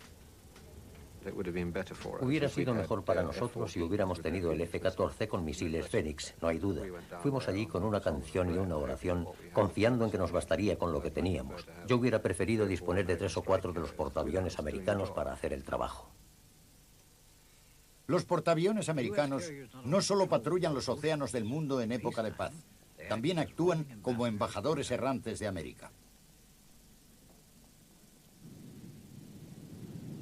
Hubiera sido mejor para nosotros si hubiéramos tenido el F-14 con misiles Fénix, no hay duda. Fuimos allí con una canción y una oración, confiando en que nos bastaría con lo que teníamos. Yo hubiera preferido disponer de 3 o 4 de los portaaviones americanos para hacer el trabajo. Los portaaviones americanos no solo patrullan los océanos del mundo en época de paz, también actúan como embajadores errantes de América.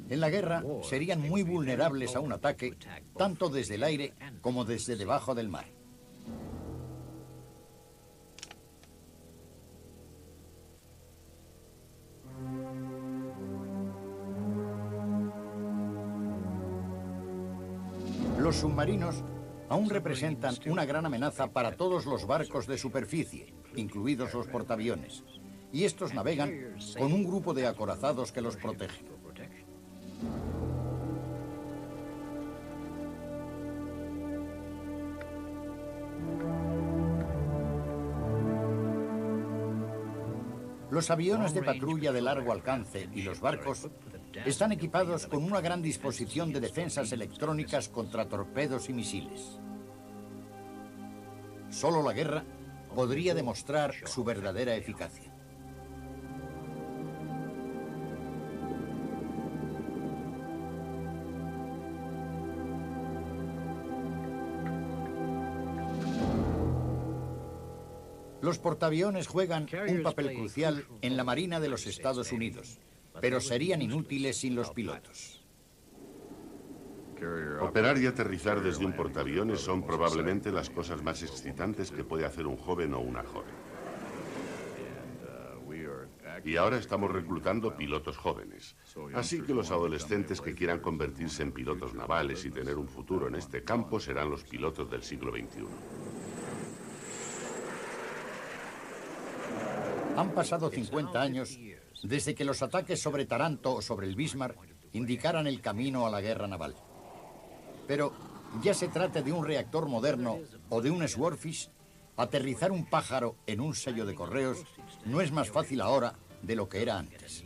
En la guerra serían muy vulnerables a un ataque, tanto desde el aire como desde debajo del mar. Los submarinos aún representan una gran amenaza para todos los barcos de superficie, incluidos los portaaviones, y estos navegan con un grupo de acorazados que los protegen. Los aviones de patrulla de largo alcance y los barcos están equipados con una gran disposición de defensas electrónicas contra torpedos y misiles. Solo la guerra podría demostrar su verdadera eficacia. Los portaaviones juegan un papel crucial en la Marina de los Estados Unidos, pero serían inútiles sin los pilotos. Operar y aterrizar desde un portaaviones son probablemente las cosas más excitantes que puede hacer un joven o una joven. Y ahora estamos reclutando pilotos jóvenes. Así que los adolescentes que quieran convertirse en pilotos navales y tener un futuro en este campo serán los pilotos del siglo XXI. Han pasado 50 años desde que los ataques sobre Taranto o sobre el Bismarck indicaran el camino a la guerra naval. Pero, ya se trate de un reactor moderno o de un Swordfish, aterrizar un pájaro en un sello de correos no es más fácil ahora de lo que era antes.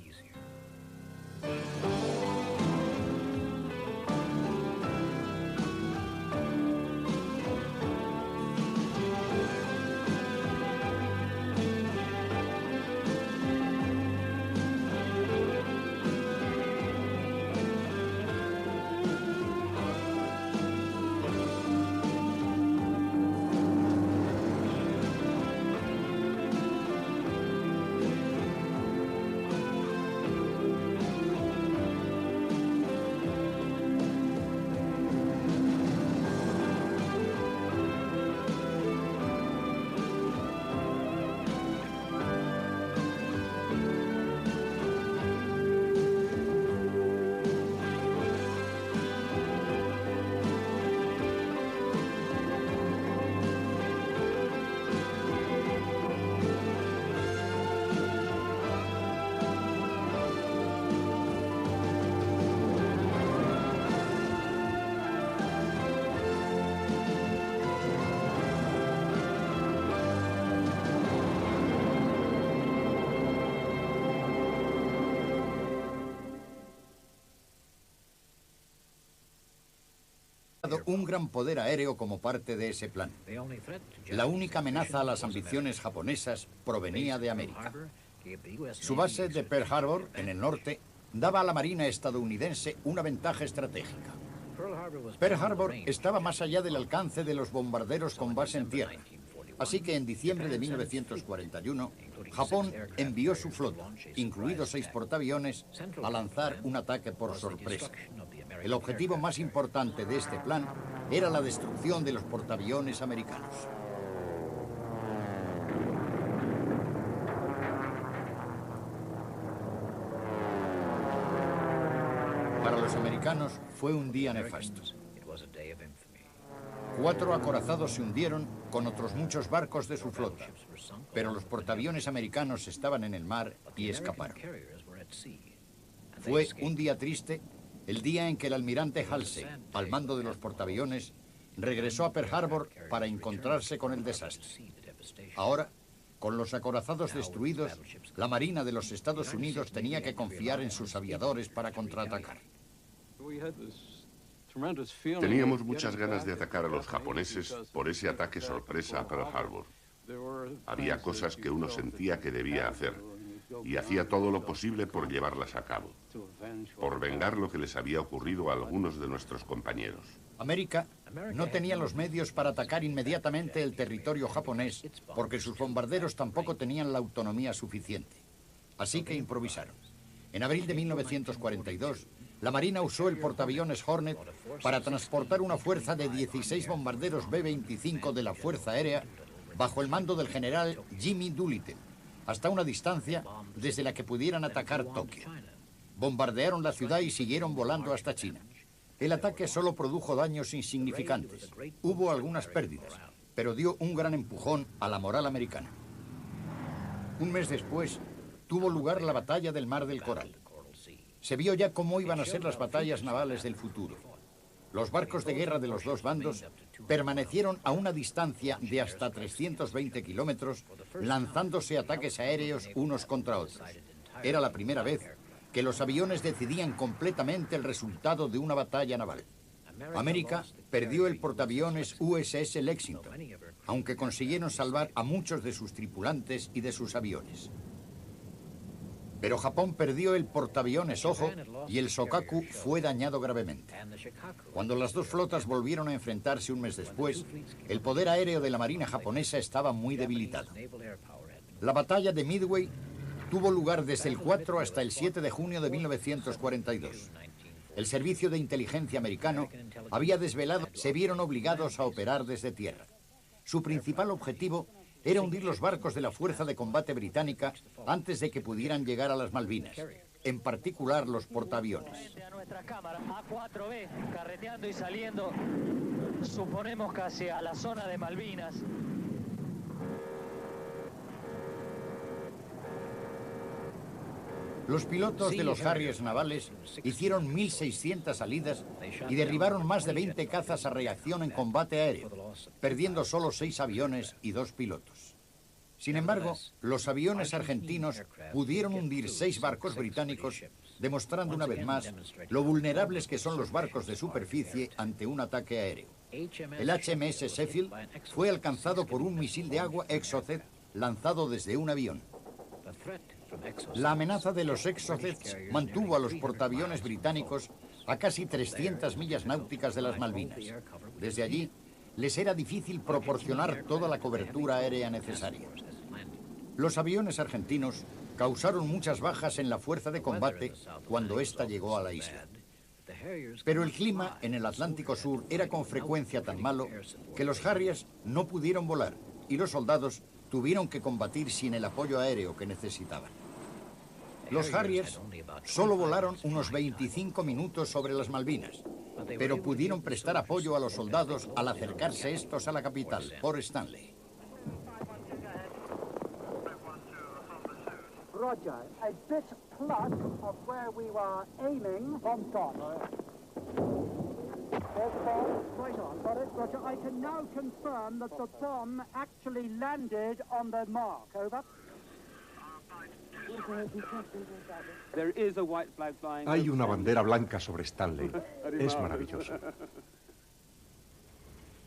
creado un gran poder aéreo como parte de ese plan. La única amenaza a las ambiciones japonesas provenía de América. Su base de Pearl Harbor, en el norte, daba a la Marina estadounidense una ventaja estratégica. Pearl Harbor estaba más allá del alcance de los bombarderos con base en tierra. Así que en diciembre de 1941, Japón envió su flota, incluidos 6 portaaviones, a lanzar un ataque por sorpresa. El objetivo más importante de este plan era la destrucción de los portaaviones americanos. Para los americanos fue un día nefasto. 4 acorazados se hundieron con otros muchos barcos de su flota, pero los portaaviones americanos estaban en el mar y escaparon. Fue un día triste, el día en que el almirante Halsey, al mando de los portaaviones, regresó a Pearl Harbor para encontrarse con el desastre. Ahora, con los acorazados destruidos, la Marina de los Estados Unidos tenía que confiar en sus aviadores para contraatacar. Teníamos muchas ganas de atacar a los japoneses por ese ataque sorpresa a Pearl Harbor. Había cosas que uno sentía que debía hacer y hacía todo lo posible por llevarlas a cabo, por vengar lo que les había ocurrido a algunos de nuestros compañeros. América no tenía los medios para atacar inmediatamente el territorio japonés porque sus bombarderos tampoco tenían la autonomía suficiente. Así que improvisaron. En abril de 1942, la Marina usó el portaaviones Hornet para transportar una fuerza de 16 bombarderos B-25 de la Fuerza Aérea bajo el mando del general Jimmy Doolittle, hasta una distancia desde la que pudieran atacar Tokio. Bombardearon la ciudad y siguieron volando hasta China. El ataque solo produjo daños insignificantes. Hubo algunas pérdidas, pero dio un gran empujón a la moral americana. Un mes después, tuvo lugar la batalla del Mar del Coral. Se vio ya cómo iban a ser las batallas navales del futuro. Los barcos de guerra de los dos bandos permanecieron a una distancia de hasta 320 kilómetros, lanzándose ataques aéreos unos contra otros. Era la primera vez que los aviones decidían completamente el resultado de una batalla naval. América perdió el portaaviones USS Lexington, aunque consiguieron salvar a muchos de sus tripulantes y de sus aviones. Pero Japón perdió el portaaviones Ojo y el Shokaku fue dañado gravemente. Cuando las dos flotas volvieron a enfrentarse un mes después, el poder aéreo de la Marina japonesa estaba muy debilitado. La batalla de Midway tuvo lugar desde el 4 hasta el 7 de junio de 1942. El servicio de inteligencia americano había desvelado que se vieron obligados a operar desde tierra. Su principal objetivo era hundir los barcos de la Fuerza de Combate Británica antes de que pudieran llegar a las Malvinas, en particular los portaaviones. A nuestra cámara, A4B, carreteando y saliendo, suponemos casi a la zona de Malvinas. Los pilotos de los Harriers navales hicieron 1.600 salidas y derribaron más de 20 cazas a reacción en combate aéreo, perdiendo solo 6 aviones y 2 pilotos. Sin embargo, los aviones argentinos pudieron hundir 6 barcos británicos, demostrando una vez más lo vulnerables que son los barcos de superficie ante un ataque aéreo. El HMS Sheffield fue alcanzado por un misil de agua Exocet lanzado desde un avión. La amenaza de los Exocets mantuvo a los portaaviones británicos a casi 300 millas náuticas de las Malvinas. Desde allí, les era difícil proporcionar toda la cobertura aérea necesaria. Los aviones argentinos causaron muchas bajas en la fuerza de combate cuando ésta llegó a la isla. Pero el clima en el Atlántico Sur era con frecuencia tan malo que los Harriers no pudieron volar y los soldados tuvieron que combatir sin el apoyo aéreo que necesitaban. Los Harriers solo volaron unos 25 minutos sobre las Malvinas, pero pudieron prestar apoyo a los soldados al acercarse estos a la capital, Port Stanley. Roger, a bit plus of where we were aiming on top. There's the bomb, right on, got it, Roger. I can now confirm that the bomb actually landed on the mark, over. Hay una bandera blanca sobre Stanley. Es maravilloso.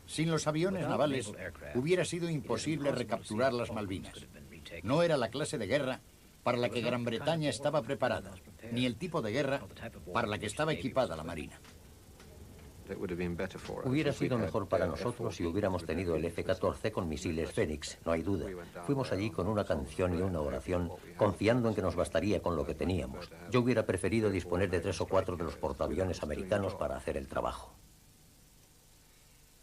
Sin los aviones navales, hubiera sido imposible recapturar las Malvinas. No era la clase de guerra para la que Gran Bretaña estaba preparada, ni el tipo de guerra para la que estaba equipada la Marina. Hubiera sido mejor para nosotros si hubiéramos tenido el F-14 con misiles Fénix, no hay duda. Fuimos allí con una canción y una oración, confiando en que nos bastaría con lo que teníamos. Yo hubiera preferido disponer de 3 o 4 de los portaaviones americanos para hacer el trabajo.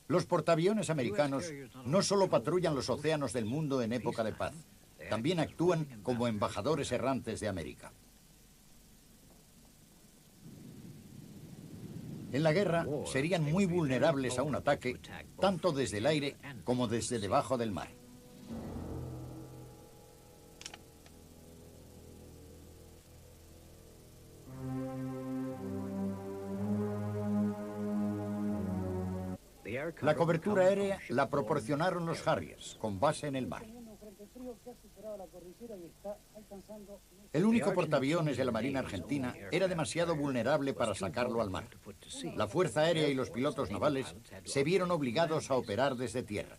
Los portaaviones americanos no solo patrullan los océanos del mundo en época de paz, también actúan como embajadores errantes de América. En la guerra serían muy vulnerables a un ataque, tanto desde el aire como desde debajo del mar. La cobertura aérea la proporcionaron los Harriers, con base en el mar. El único portaaviones de la Marina Argentina era demasiado vulnerable para sacarlo al mar. La Fuerza Aérea y los pilotos navales se vieron obligados a operar desde tierra.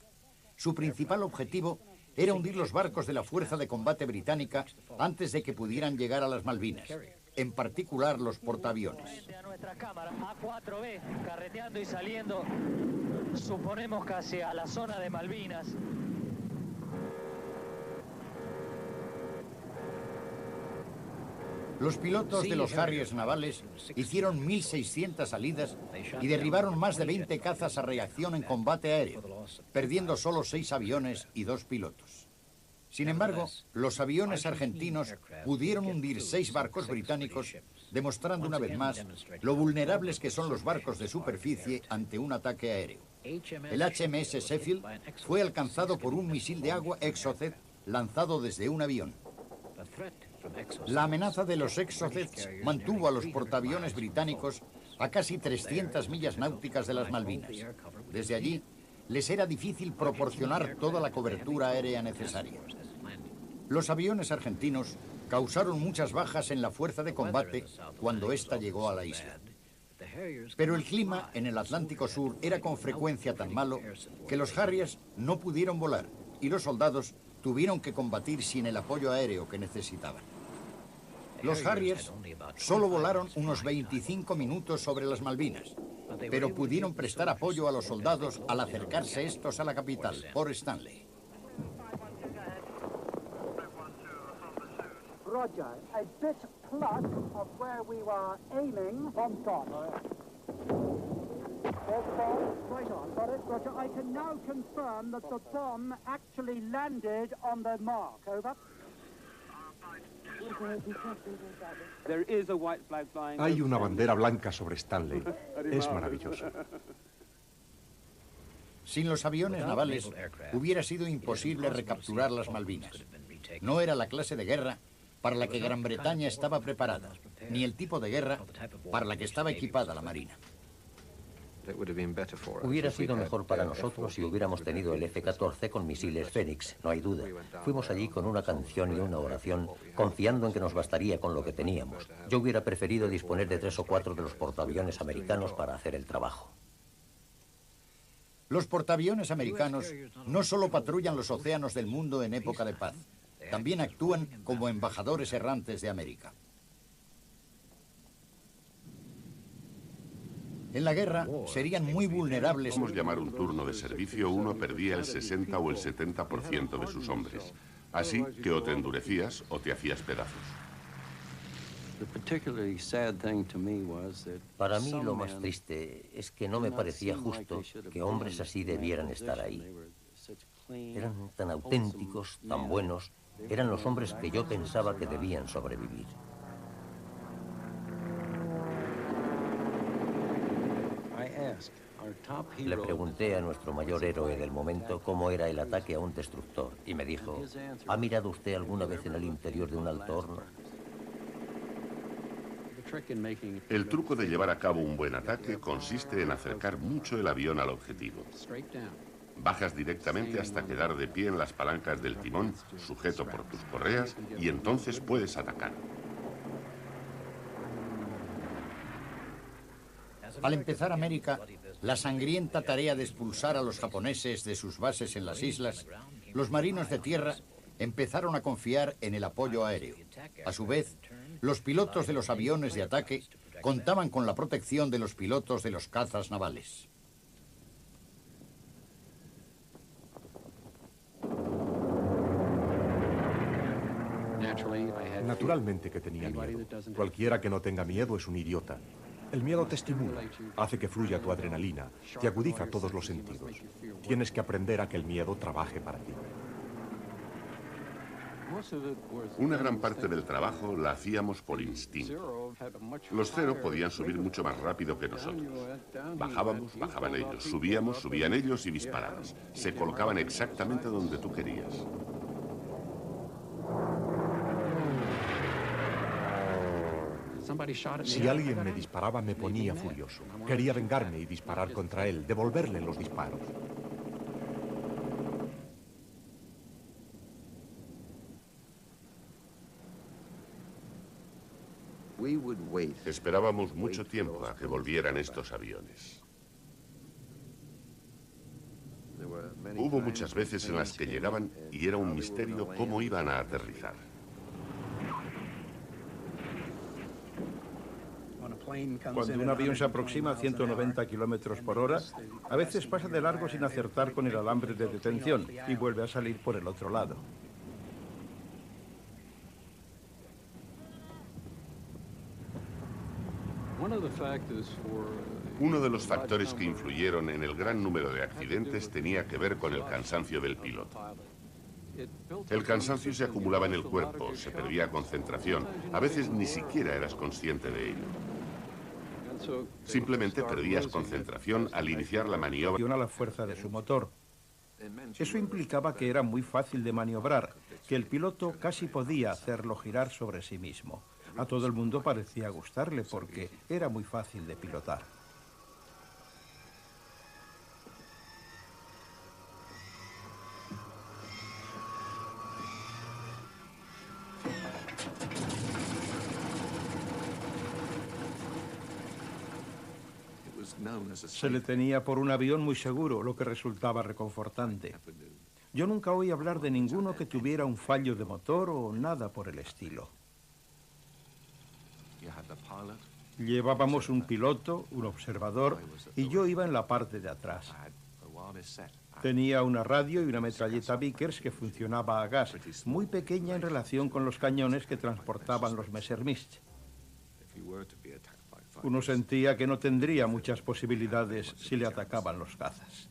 Su principal objetivo era hundir los barcos de la Fuerza de Combate Británica antes de que pudieran llegar a las Malvinas, en particular los portaaviones. A nuestra cámara, A4B, carreteando y saliendo, suponemos casi a la zona de Malvinas. Los pilotos de los Harriers navales hicieron 1.600 salidas y derribaron más de 20 cazas a reacción en combate aéreo, perdiendo solo 6 aviones y 2 pilotos. Sin embargo, los aviones argentinos pudieron hundir 6 barcos británicos, demostrando una vez más lo vulnerables que son los barcos de superficie ante un ataque aéreo. El HMS Sheffield fue alcanzado por un misil de agua Exocet lanzado desde un avión. La amenaza de los Exocets mantuvo a los portaaviones británicos a casi 300 millas náuticas de las Malvinas. Desde allí, les era difícil proporcionar toda la cobertura aérea necesaria. Los aviones argentinos causaron muchas bajas en la fuerza de combate cuando ésta llegó a la isla. Pero el clima en el Atlántico Sur era con frecuencia tan malo que los Harriers no pudieron volar y los soldados tuvieron que combatir sin el apoyo aéreo que necesitaban. Los Harriers solo volaron unos 25 minutos sobre las Malvinas, pero pudieron prestar apoyo a los soldados al acercarse estos a la capital, Port Stanley. Roger, a bit plus of where we were aiming on top. There's bomb, right on, got it, Roger. I can now confirm that the bomb actually landed on the mark, over. Hay una bandera blanca sobre Stanley. Es maravilloso. Sin los aviones navales, hubiera sido imposible recapturar las Malvinas. No era la clase de guerra para la que Gran Bretaña estaba preparada, ni el tipo de guerra para la que estaba equipada la Marina. Hubiera sido mejor para nosotros si hubiéramos tenido el F-14 con misiles Fénix, no hay duda. Fuimos allí con una canción y una oración, confiando en que nos bastaría con lo que teníamos. Yo hubiera preferido disponer de 3 o 4 de los portaaviones americanos para hacer el trabajo. Los portaaviones americanos no solo patrullan los océanos del mundo en época de paz, también actúan como embajadores errantes de América. En la guerra serían muy vulnerables. Vamos a llamar un turno de servicio, uno perdía el 60 o el 70% de sus hombres. Así que o te endurecías o te hacías pedazos. Para mí lo más triste es que no me parecía justo que hombres así debieran estar ahí. Eran tan auténticos, tan buenos, eran los hombres que yo pensaba que debían sobrevivir. Le pregunté a nuestro mayor héroe del momento cómo era el ataque a un destructor y me dijo, ¿ha mirado usted alguna vez en el interior de un alto horno? El truco de llevar a cabo un buen ataque consiste en acercar mucho el avión al objetivo. Bajas directamente hasta quedar de pie en las palancas del timón, sujeto por tus correas, y entonces puedes atacar. Al empezar América, la sangrienta tarea de expulsar a los japoneses de sus bases en las islas, los marinos de tierra empezaron a confiar en el apoyo aéreo. A su vez, los pilotos de los aviones de ataque contaban con la protección de los pilotos de los cazas navales. Naturalmente que tenía miedo. Cualquiera que no tenga miedo es un idiota. El miedo te estimula, hace que fluya tu adrenalina, te agudiza todos los sentidos. Tienes que aprender a que el miedo trabaje para ti. Una gran parte del trabajo la hacíamos por instinto. Los Cero podían subir mucho más rápido que nosotros. Bajábamos, bajaban ellos. Subíamos, subían ellos y disparabas. Se colocaban exactamente donde tú querías. Si alguien me disparaba, me ponía furioso. Quería vengarme y disparar contra él, devolverle los disparos. Esperábamos mucho tiempo a que volvieran estos aviones. Hubo muchas veces en las que llegaban y era un misterio cómo iban a aterrizar. Cuando un avión se aproxima a 190 kilómetros por hora, a veces pasa de largo sin acertar con el alambre de detención y vuelve a salir por el otro lado. Uno de los factores que influyeron en el gran número de accidentes tenía que ver con el cansancio del piloto. El cansancio se acumulaba en el cuerpo, se perdía concentración, a veces ni siquiera eras consciente de ello. Simplemente perdías concentración al iniciar la maniobra. A la fuerza de su motor. Eso implicaba que era muy fácil de maniobrar, que el piloto casi podía hacerlo girar sobre sí mismo. A todo el mundo parecía gustarle porque era muy fácil de pilotar. Se le tenía por un avión muy seguro, lo que resultaba reconfortante. Yo nunca oí hablar de ninguno que tuviera un fallo de motor o nada por el estilo. Llevábamos un piloto, un observador, y yo iba en la parte de atrás. Tenía una radio y una metralleta Vickers que funcionaba a gas, muy pequeña en relación con los cañones que transportaban los Messerschmitt. Uno sentía que no tendría muchas posibilidades si le atacaban los cazas.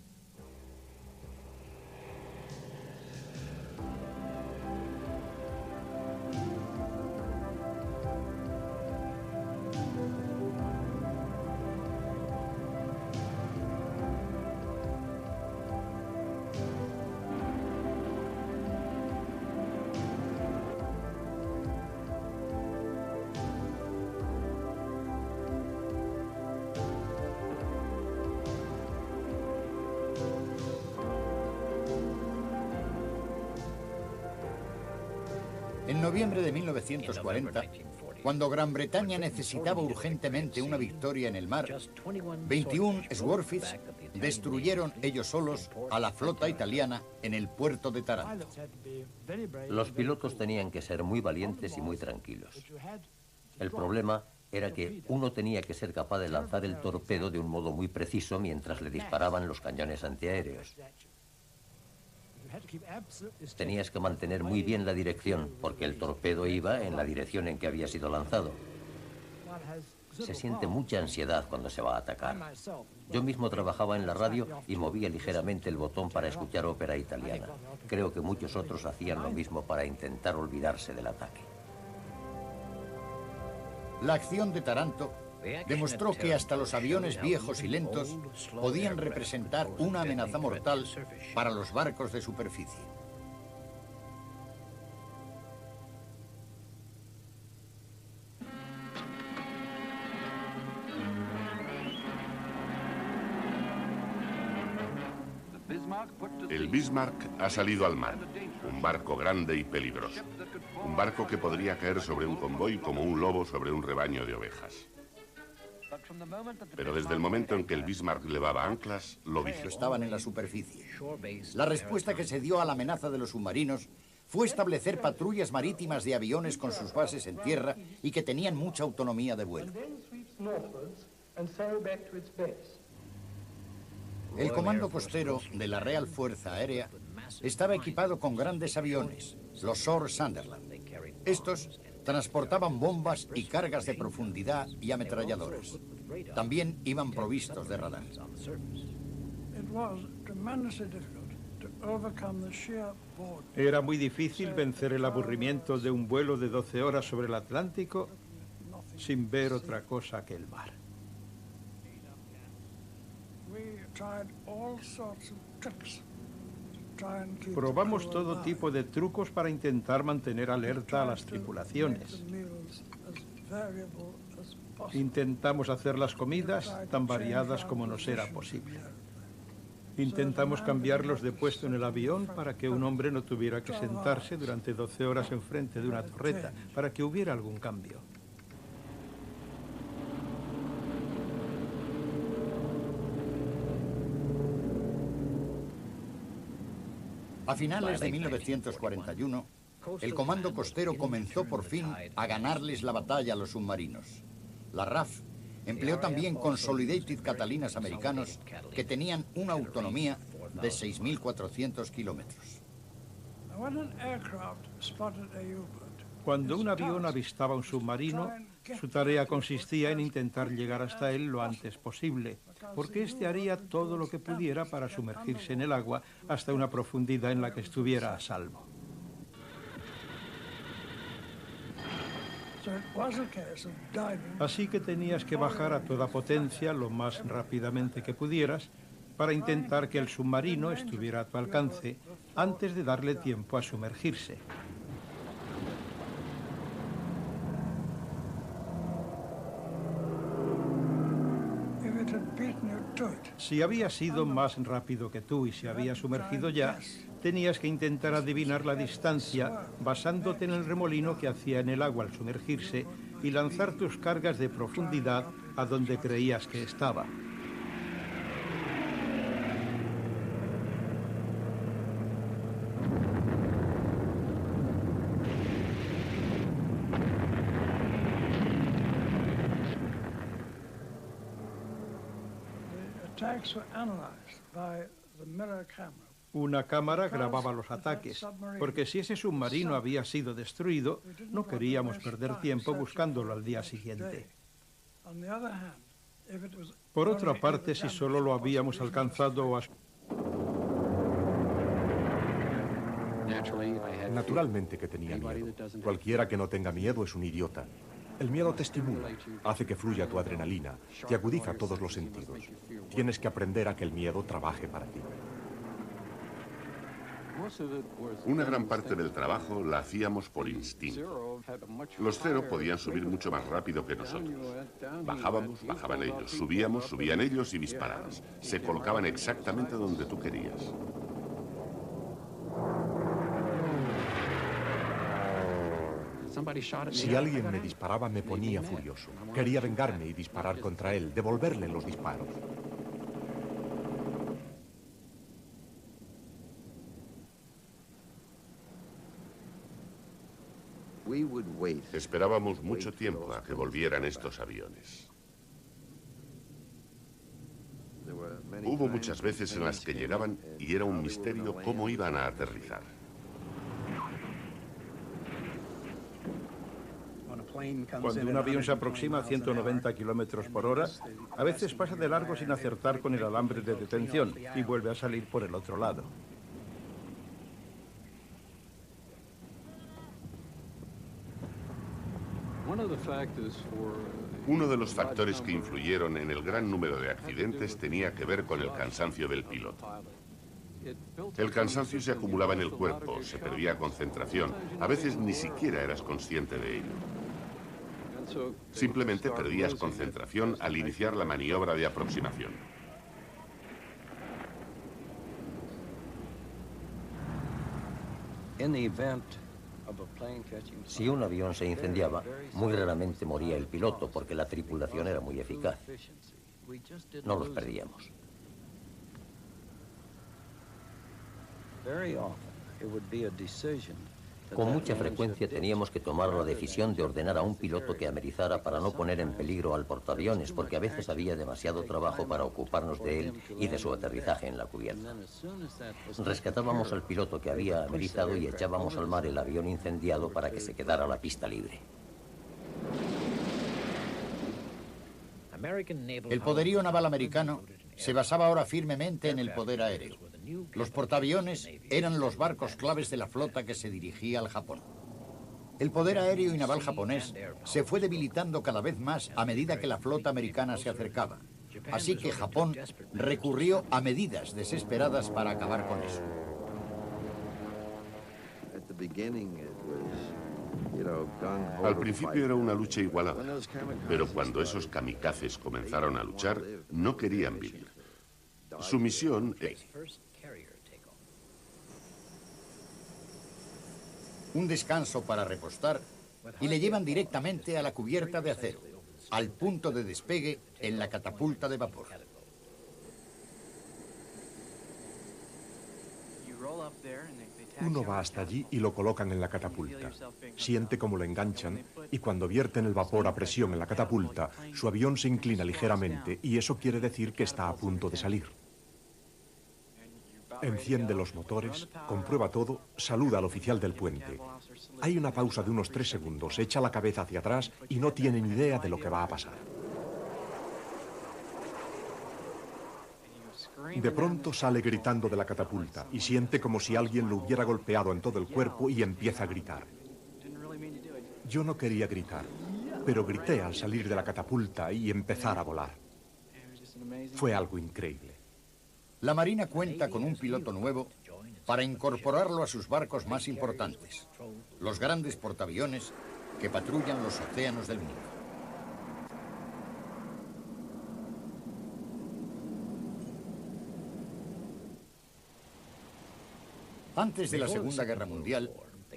En noviembre de 1940, cuando Gran Bretaña necesitaba urgentemente una victoria en el mar, 21 Swarfists destruyeron ellos solos a la flota italiana en el puerto de Taranto. Los pilotos tenían que ser muy valientes y muy tranquilos. El problema era que uno tenía que ser capaz de lanzar el torpedo de un modo muy preciso mientras le disparaban los cañones antiaéreos. Tenías que mantener muy bien la dirección, porque el torpedo iba en la dirección en que había sido lanzado. Se siente mucha ansiedad cuando se va a atacar. Yo mismo trabajaba en la radio y movía ligeramente el botón para escuchar ópera italiana. Creo que muchos otros hacían lo mismo para intentar olvidarse del ataque. La acción de Taranto demostró que hasta los aviones viejos y lentos podían representar una amenaza mortal para los barcos de superficie. El Bismarck ha salido al mar, un barco grande y peligroso. Un barco que podría caer sobre un convoy como un lobo sobre un rebaño de ovejas. Pero desde el momento en que el Bismarck levaba anclas, lo vigiló. Estaban en la superficie. La respuesta que se dio a la amenaza de los submarinos fue establecer patrullas marítimas de aviones con sus bases en tierra y que tenían mucha autonomía de vuelo. El Comando Costero de la Real Fuerza Aérea estaba equipado con grandes aviones, los SOR Sunderland. Estos transportaban bombas y cargas de profundidad y ametralladoras. También iban provistos de radar. Era muy difícil vencer el aburrimiento de un vuelo de 12 horas sobre el Atlántico sin ver otra cosa que el mar. Probamos todo tipo de trucos para intentar mantener alerta a las tripulaciones. Intentamos hacer las comidas tan variadas como nos era posible. Intentamos cambiarlos de puesto en el avión para que un hombre no tuviera que sentarse durante 12 horas enfrente de una torreta, para que hubiera algún cambio. A finales de 1941, el Comando Costero comenzó por fin a ganarles la batalla a los submarinos. La RAF empleó también Consolidated Catalinas americanos que tenían una autonomía de 6.400 kilómetros. Cuando un avión avistaba un submarino, su tarea consistía en intentar llegar hasta él lo antes posible, porque éste haría todo lo que pudiera para sumergirse en el agua hasta una profundidad en la que estuviera a salvo. Así que tenías que bajar a toda potencia lo más rápidamente que pudieras para intentar que el submarino estuviera a tu alcance antes de darle tiempo a sumergirse. Si había sido más rápido que tú y se había sumergido ya, tenías que intentar adivinar la distancia basándote en el remolino que hacía en el agua al sumergirse y lanzar tus cargas de profundidad a donde creías que estaba. Una cámara grababa los ataques, porque si ese submarino había sido destruido, no queríamos perder tiempo buscándolo al día siguiente. Por otra parte, si solo lo habíamos alcanzado Naturalmente que tenía miedo. Cualquiera que no tenga miedo es un idiota. El miedo te estimula, hace que fluya tu adrenalina, te agudiza todos los sentidos. Tienes que aprender a que el miedo trabaje para ti. Una gran parte del trabajo la hacíamos por instinto. Los Cero podían subir mucho más rápido que nosotros. Bajábamos, bajaban ellos, subíamos, subían ellos y disparabas. Se colocaban exactamente donde tú querías. Si alguien me disparaba, me ponía furioso. Quería vengarme y disparar contra él, devolverle los disparos. Esperábamos mucho tiempo a que volvieran estos aviones. Hubo muchas veces en las que llegaban y era un misterio cómo iban a aterrizar. Cuando un avión se aproxima a 190 kilómetros por hora, a veces pasa de largo sin acertar con el alambre de detención y vuelve a salir por el otro lado. Uno de los factores que influyeron en el gran número de accidentes tenía que ver con el cansancio del piloto. El cansancio se acumulaba en el cuerpo, se perdía concentración, a veces ni siquiera eras consciente de ello. Simplemente perdías concentración al iniciar la maniobra de aproximación. Si un avión se incendiaba, muy raramente moría el piloto porque la tripulación era muy eficaz. No los perdíamos. Con mucha frecuencia teníamos que tomar la decisión de ordenar a un piloto que amerizara para no poner en peligro al portaaviones, porque a veces había demasiado trabajo para ocuparnos de él y de su aterrizaje en la cubierta. Rescatábamos al piloto que había amerizado y echábamos al mar el avión incendiado para que se quedara la pista libre. El poderío naval americano se basaba ahora firmemente en el poder aéreo. Los portaaviones eran los barcos claves de la flota que se dirigía al Japón. El poder aéreo y naval japonés se fue debilitando cada vez más a medida que la flota americana se acercaba. Así que Japón recurrió a medidas desesperadas para acabar con eso. Al principio era una lucha igualada, pero cuando esos kamikazes comenzaron a luchar, no querían vivir. Su misión es un descanso para repostar y le llevan directamente a la cubierta de acero, al punto de despegue en la catapulta de vapor. Uno va hasta allí y lo colocan en la catapulta. Siente cómo lo enganchan y cuando vierten el vapor a presión en la catapulta, su avión se inclina ligeramente y eso quiere decir que está a punto de salir. Enciende los motores, comprueba todo, saluda al oficial del puente. Hay una pausa de unos 3 segundos, echa la cabeza hacia atrás y no tiene ni idea de lo que va a pasar. De pronto sale gritando de la catapulta y siente como si alguien lo hubiera golpeado en todo el cuerpo y empieza a gritar. Yo no quería gritar, pero grité al salir de la catapulta y empezar a volar. Fue algo increíble. La Marina cuenta con un piloto nuevo para incorporarlo a sus barcos más importantes, los grandes portaaviones que patrullan los océanos del mundo. Antes de la Segunda Guerra Mundial,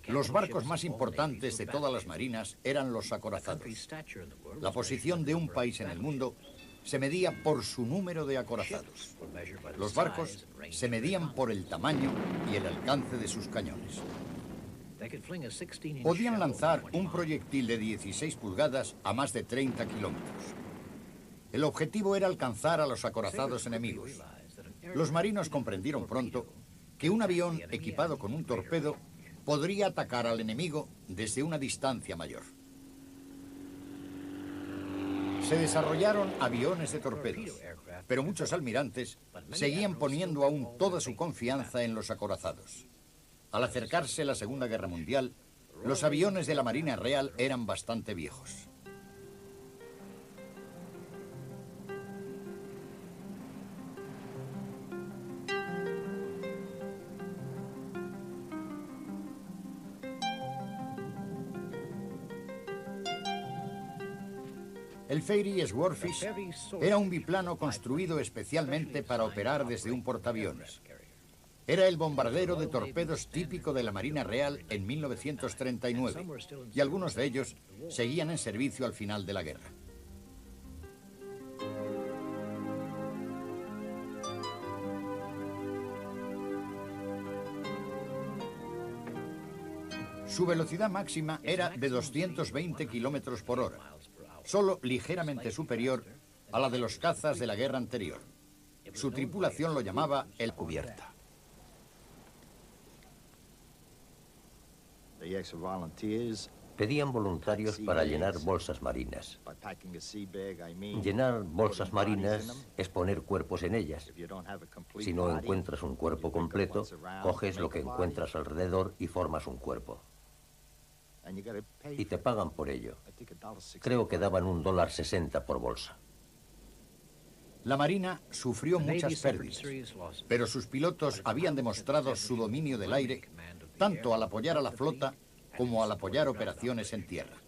los barcos más importantes de todas las marinas eran los acorazados. La posición de un país en el mundo se medía por su número de acorazados. Los barcos se medían por el tamaño y el alcance de sus cañones. Podían lanzar un proyectil de 16 pulgadas a más de 30 kilómetros. El objetivo era alcanzar a los acorazados enemigos. Los marinos comprendieron pronto que un avión equipado con un torpedo podría atacar al enemigo desde una distancia mayor. Se desarrollaron aviones de torpedos, pero muchos almirantes seguían poniendo aún toda su confianza en los acorazados. Al acercarse la Segunda Guerra Mundial, los aviones de la Marina Real eran bastante viejos. El Fairey Swordfish era un biplano construido especialmente para operar desde un portaaviones. Era el bombardero de torpedos típico de la Marina Real en 1939, y algunos de ellos seguían en servicio al final de la guerra. Su velocidad máxima era de 220 kilómetros por hora. Solo ligeramente superior a la de los cazas de la guerra anterior. Su tripulación lo llamaba el Cubierta. Pedían voluntarios para llenar bolsas marinas. Llenar bolsas marinas es poner cuerpos en ellas. Si no encuentras un cuerpo completo, coges lo que encuentras alrededor y formas un cuerpo. Y te pagan por ello. Creo que daban $1.60 por bolsa. La Marina sufrió muchas pérdidas, pero sus pilotos habían demostrado su dominio del aire, tanto al apoyar a la flota como al apoyar operaciones en tierra.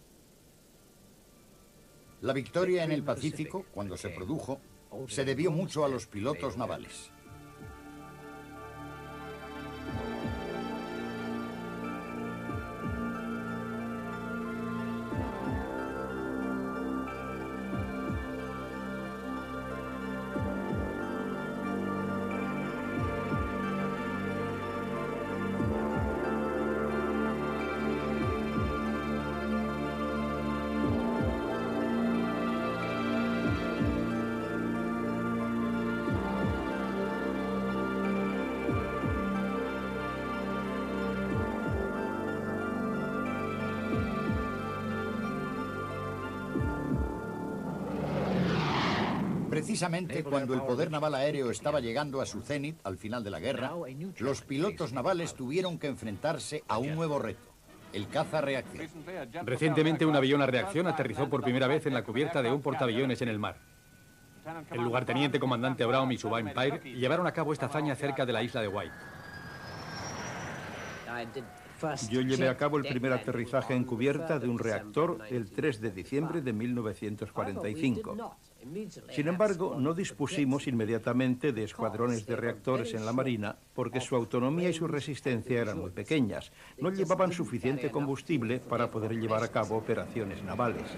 La victoria en el Pacífico, cuando se produjo, se debió mucho a los pilotos navales. Precisamente cuando el poder naval aéreo estaba llegando a su cenit al final de la guerra, los pilotos navales tuvieron que enfrentarse a un nuevo reto, el caza a reacción. Recientemente un avión a reacción aterrizó por primera vez en la cubierta de un portaaviones en el mar. El lugarteniente comandante Brown y su Vampire llevaron a cabo esta hazaña cerca de la isla de White. Yo llevé a cabo el primer aterrizaje en cubierta de un reactor el 3 de diciembre de 1945. Sin embargo, no dispusimos inmediatamente de escuadrones de reactores en la Marina porque su autonomía y su resistencia eran muy pequeñas. No llevaban suficiente combustible para poder llevar a cabo operaciones navales.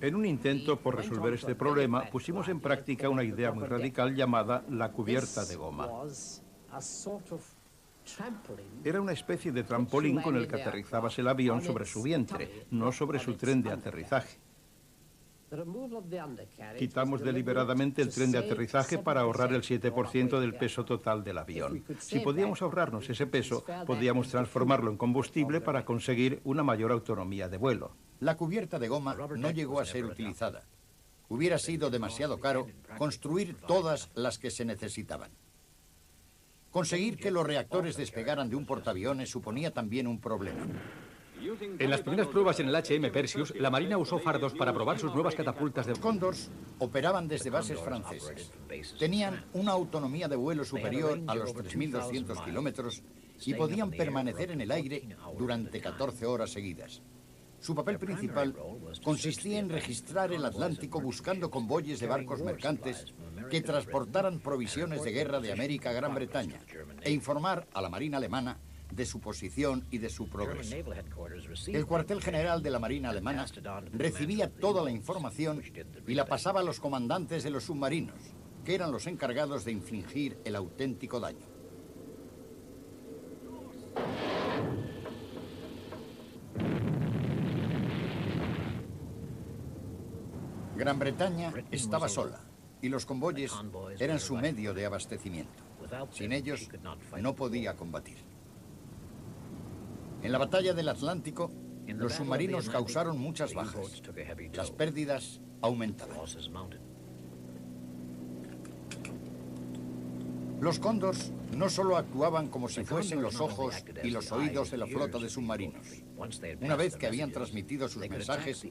En un intento por resolver este problema, pusimos en práctica una idea muy radical llamada la cubierta de goma. Era una especie de trampolín con el que aterrizabas el avión sobre su vientre, no sobre su tren de aterrizaje. Quitamos deliberadamente el tren de aterrizaje para ahorrar el 7% del peso total del avión. Si podíamos ahorrarnos ese peso, podíamos transformarlo en combustible para conseguir una mayor autonomía de vuelo. La cubierta de goma no llegó a ser utilizada. Hubiera sido demasiado caro construir todas las que se necesitaban. Conseguir que los reactores despegaran de un portaaviones suponía también un problema. En las primeras pruebas en el HM Perseus, la Marina usó fardos para probar sus nuevas catapultas de... Los Condors operaban desde bases francesas. Tenían una autonomía de vuelo superior a los 3.200 kilómetros y podían permanecer en el aire durante 14 horas seguidas. Su papel principal consistía en registrar el Atlántico buscando convoyes de barcos mercantes que transportaran provisiones de guerra de América a Gran Bretaña e informar a la Marina alemana de su posición y de su progreso. El cuartel general de la Marina alemana recibía toda la información y la pasaba a los comandantes de los submarinos, que eran los encargados de infligir el auténtico daño. Gran Bretaña estaba sola y los convoyes eran su medio de abastecimiento. Sin ellos no podía combatir. En la batalla del Atlántico, los submarinos causaron muchas bajas. Las pérdidas aumentaban. Los Condors no solo actuaban como si fuesen los ojos y los oídos de la flota de submarinos. Una vez que habían transmitido sus mensajes,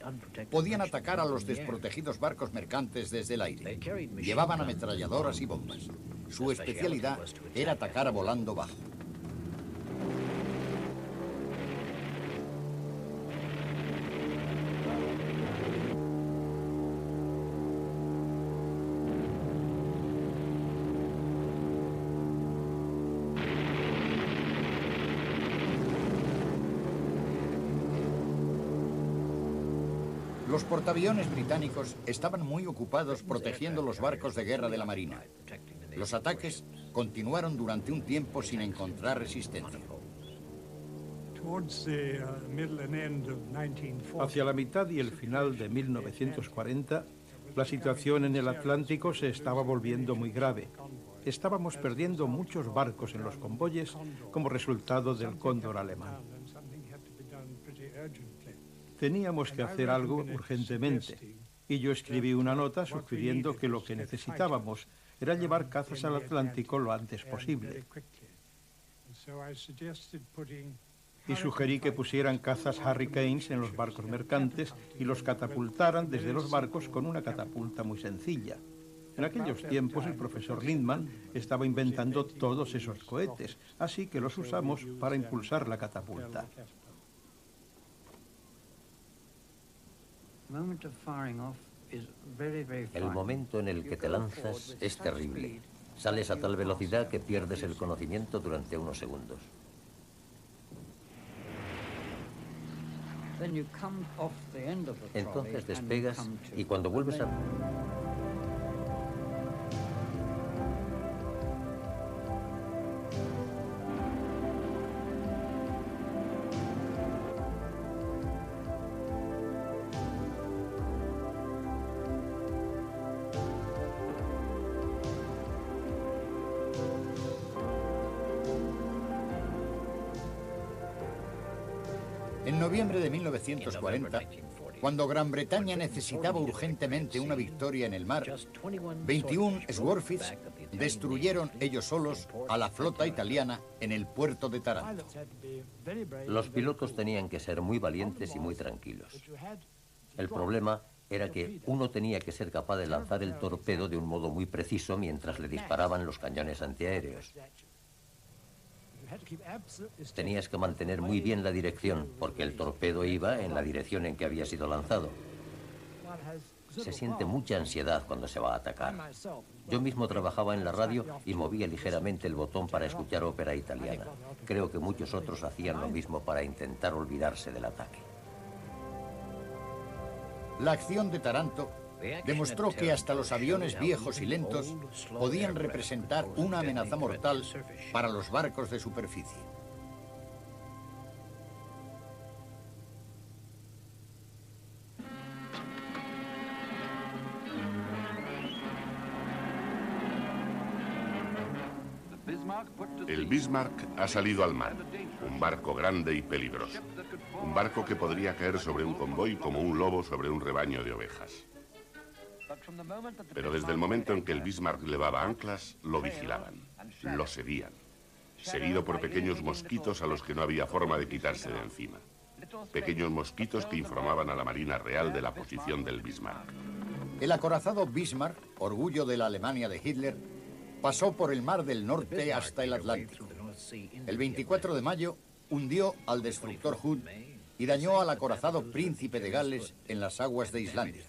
podían atacar a los desprotegidos barcos mercantes desde el aire. Llevaban ametralladoras y bombas. Su especialidad era atacar a volando bajo. Los portaaviones británicos estaban muy ocupados protegiendo los barcos de guerra de la Marina. Los ataques continuaron durante un tiempo sin encontrar resistencia. Hacia la mitad y el final de 1940, la situación en el Atlántico se estaba volviendo muy grave. Estábamos perdiendo muchos barcos en los convoyes como resultado del cóndor alemán. Teníamos que hacer algo urgentemente, y yo escribí una nota sugiriendo que lo que necesitábamos era llevar cazas al Atlántico lo antes posible. Y sugerí que pusieran cazas Hurricanes en los barcos mercantes y los catapultaran desde los barcos con una catapulta muy sencilla. En aquellos tiempos el profesor Lindman estaba inventando todos esos cohetes, así que los usamos para impulsar la catapulta. El momento en el que te lanzas es terrible. Sales a tal velocidad que pierdes el conocimiento durante unos segundos. Entonces despegas y cuando vuelves a... En noviembre de 1940, cuando Gran Bretaña necesitaba urgentemente una victoria en el mar, 21 Swarfish destruyeron ellos solos a la flota italiana en el puerto de Taranto. Los pilotos tenían que ser muy valientes y muy tranquilos. El problema era que uno tenía que ser capaz de lanzar el torpedo de un modo muy preciso mientras le disparaban los cañones antiaéreos. Tenías que mantener muy bien la dirección, porque el torpedo iba en la dirección en que había sido lanzado. Se siente mucha ansiedad cuando se va a atacar. Yo mismo trabajaba en la radio y movía ligeramente el botón para escuchar ópera italiana. Creo que muchos otros hacían lo mismo para intentar olvidarse del ataque. La acción de Taranto demostró que hasta los aviones viejos y lentos podían representar una amenaza mortal para los barcos de superficie. El Bismarck ha salido al mar, un barco grande y peligroso. Un barco que podría caer sobre un convoy como un lobo sobre un rebaño de ovejas. Pero desde el momento en que el Bismarck levaba anclas, lo vigilaban, lo seguían, seguido por pequeños mosquitos a los que no había forma de quitarse de encima. Pequeños mosquitos que informaban a la Marina Real de la posición del Bismarck. El acorazado Bismarck, orgullo de la Alemania de Hitler, pasó por el Mar del Norte hasta el Atlántico. El 24 de mayo hundió al destructor Hood y dañó al acorazado Príncipe de Gales en las aguas de Islandia.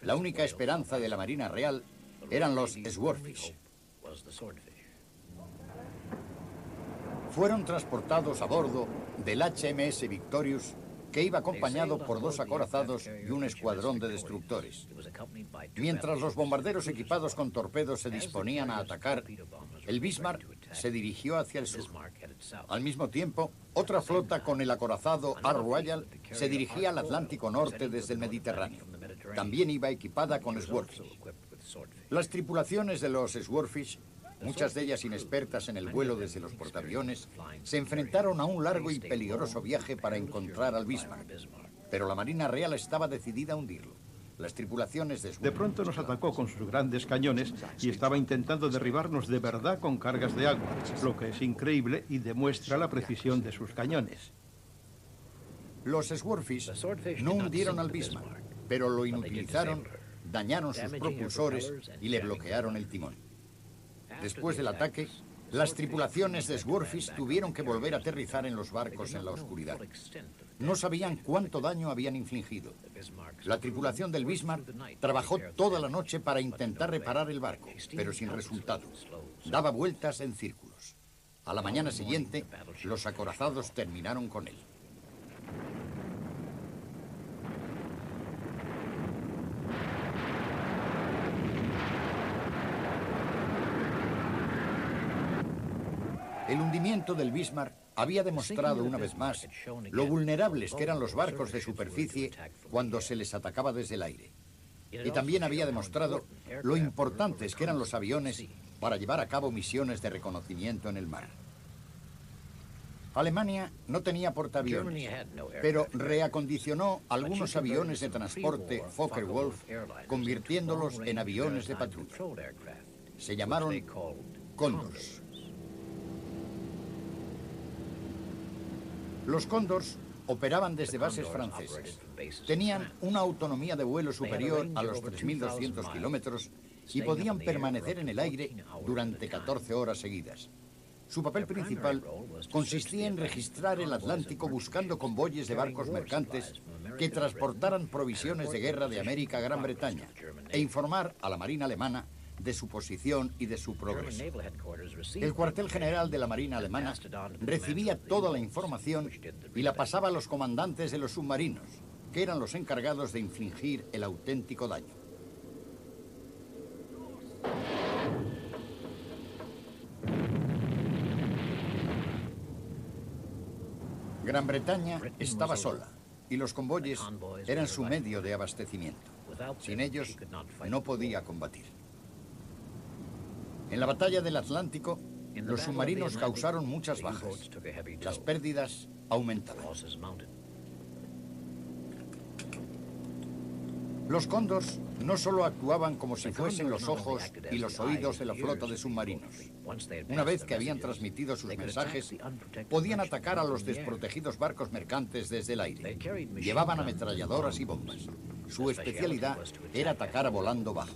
La única esperanza de la Marina Real eran los Swordfish. Fueron transportados a bordo del HMS Victorious, que iba acompañado por 2 acorazados y un escuadrón de destructores. Mientras los bombarderos equipados con torpedos se disponían a atacar, el Bismarck se dirigió hacia el sur. Al mismo tiempo, otra flota con el acorazado Ark Royal se dirigía al Atlántico Norte desde el Mediterráneo. También iba equipada con Swordfish. Las tripulaciones de los Swordfish, muchas de ellas inexpertas en el vuelo desde los portaaviones, se enfrentaron a un largo y peligroso viaje para encontrar al Bismarck. Pero la Marina Real estaba decidida a hundirlo. Las tripulaciones de pronto nos atacó con sus grandes cañones y estaba intentando derribarnos de verdad con cargas de agua, lo que es increíble y demuestra la precisión de sus cañones. Los Swordfish no hundieron al Bismarck, pero lo inutilizaron, dañaron sus propulsores y le bloquearon el timón. Después del ataque, las tripulaciones de Swordfish tuvieron que volver a aterrizar en los barcos en la oscuridad. No sabían cuánto daño habían infligido. La tripulación del Bismarck trabajó toda la noche para intentar reparar el barco, pero sin resultado. Daba vueltas en círculos. A la mañana siguiente, los acorazados terminaron con él. El hundimiento del Bismarck había demostrado una vez más lo vulnerables que eran los barcos de superficie cuando se les atacaba desde el aire. Y también había demostrado lo importantes que eran los aviones para llevar a cabo misiones de reconocimiento en el mar. Alemania no tenía portaaviones, pero reacondicionó algunos aviones de transporte Focke-Wulf, convirtiéndolos en aviones de patrulla. Se llamaron Condors. Los Condors operaban desde bases francesas. Tenían una autonomía de vuelo superior a los 3.200 kilómetros y podían permanecer en el aire durante 14 horas seguidas. Su papel principal consistía en registrar el Atlántico buscando convoyes de barcos mercantes que transportaran provisiones de guerra de América a Gran Bretaña e informar a la Marina alemana de su posición y de su progreso. El cuartel general de la Marina alemana recibía toda la información y la pasaba a los comandantes de los submarinos, que eran los encargados de infligir el auténtico daño. Gran Bretaña estaba sola y los convoyes eran su medio de abastecimiento. Sin ellos no podía combatir. En la batalla del Atlántico, los submarinos causaron muchas bajas. Las pérdidas aumentaban. Los Cóndors no solo actuaban como si fuesen los ojos y los oídos de la flota de submarinos. Una vez que habían transmitido sus mensajes, podían atacar a los desprotegidos barcos mercantes desde el aire. Llevaban ametralladoras y bombas. Su especialidad era atacar volando bajo.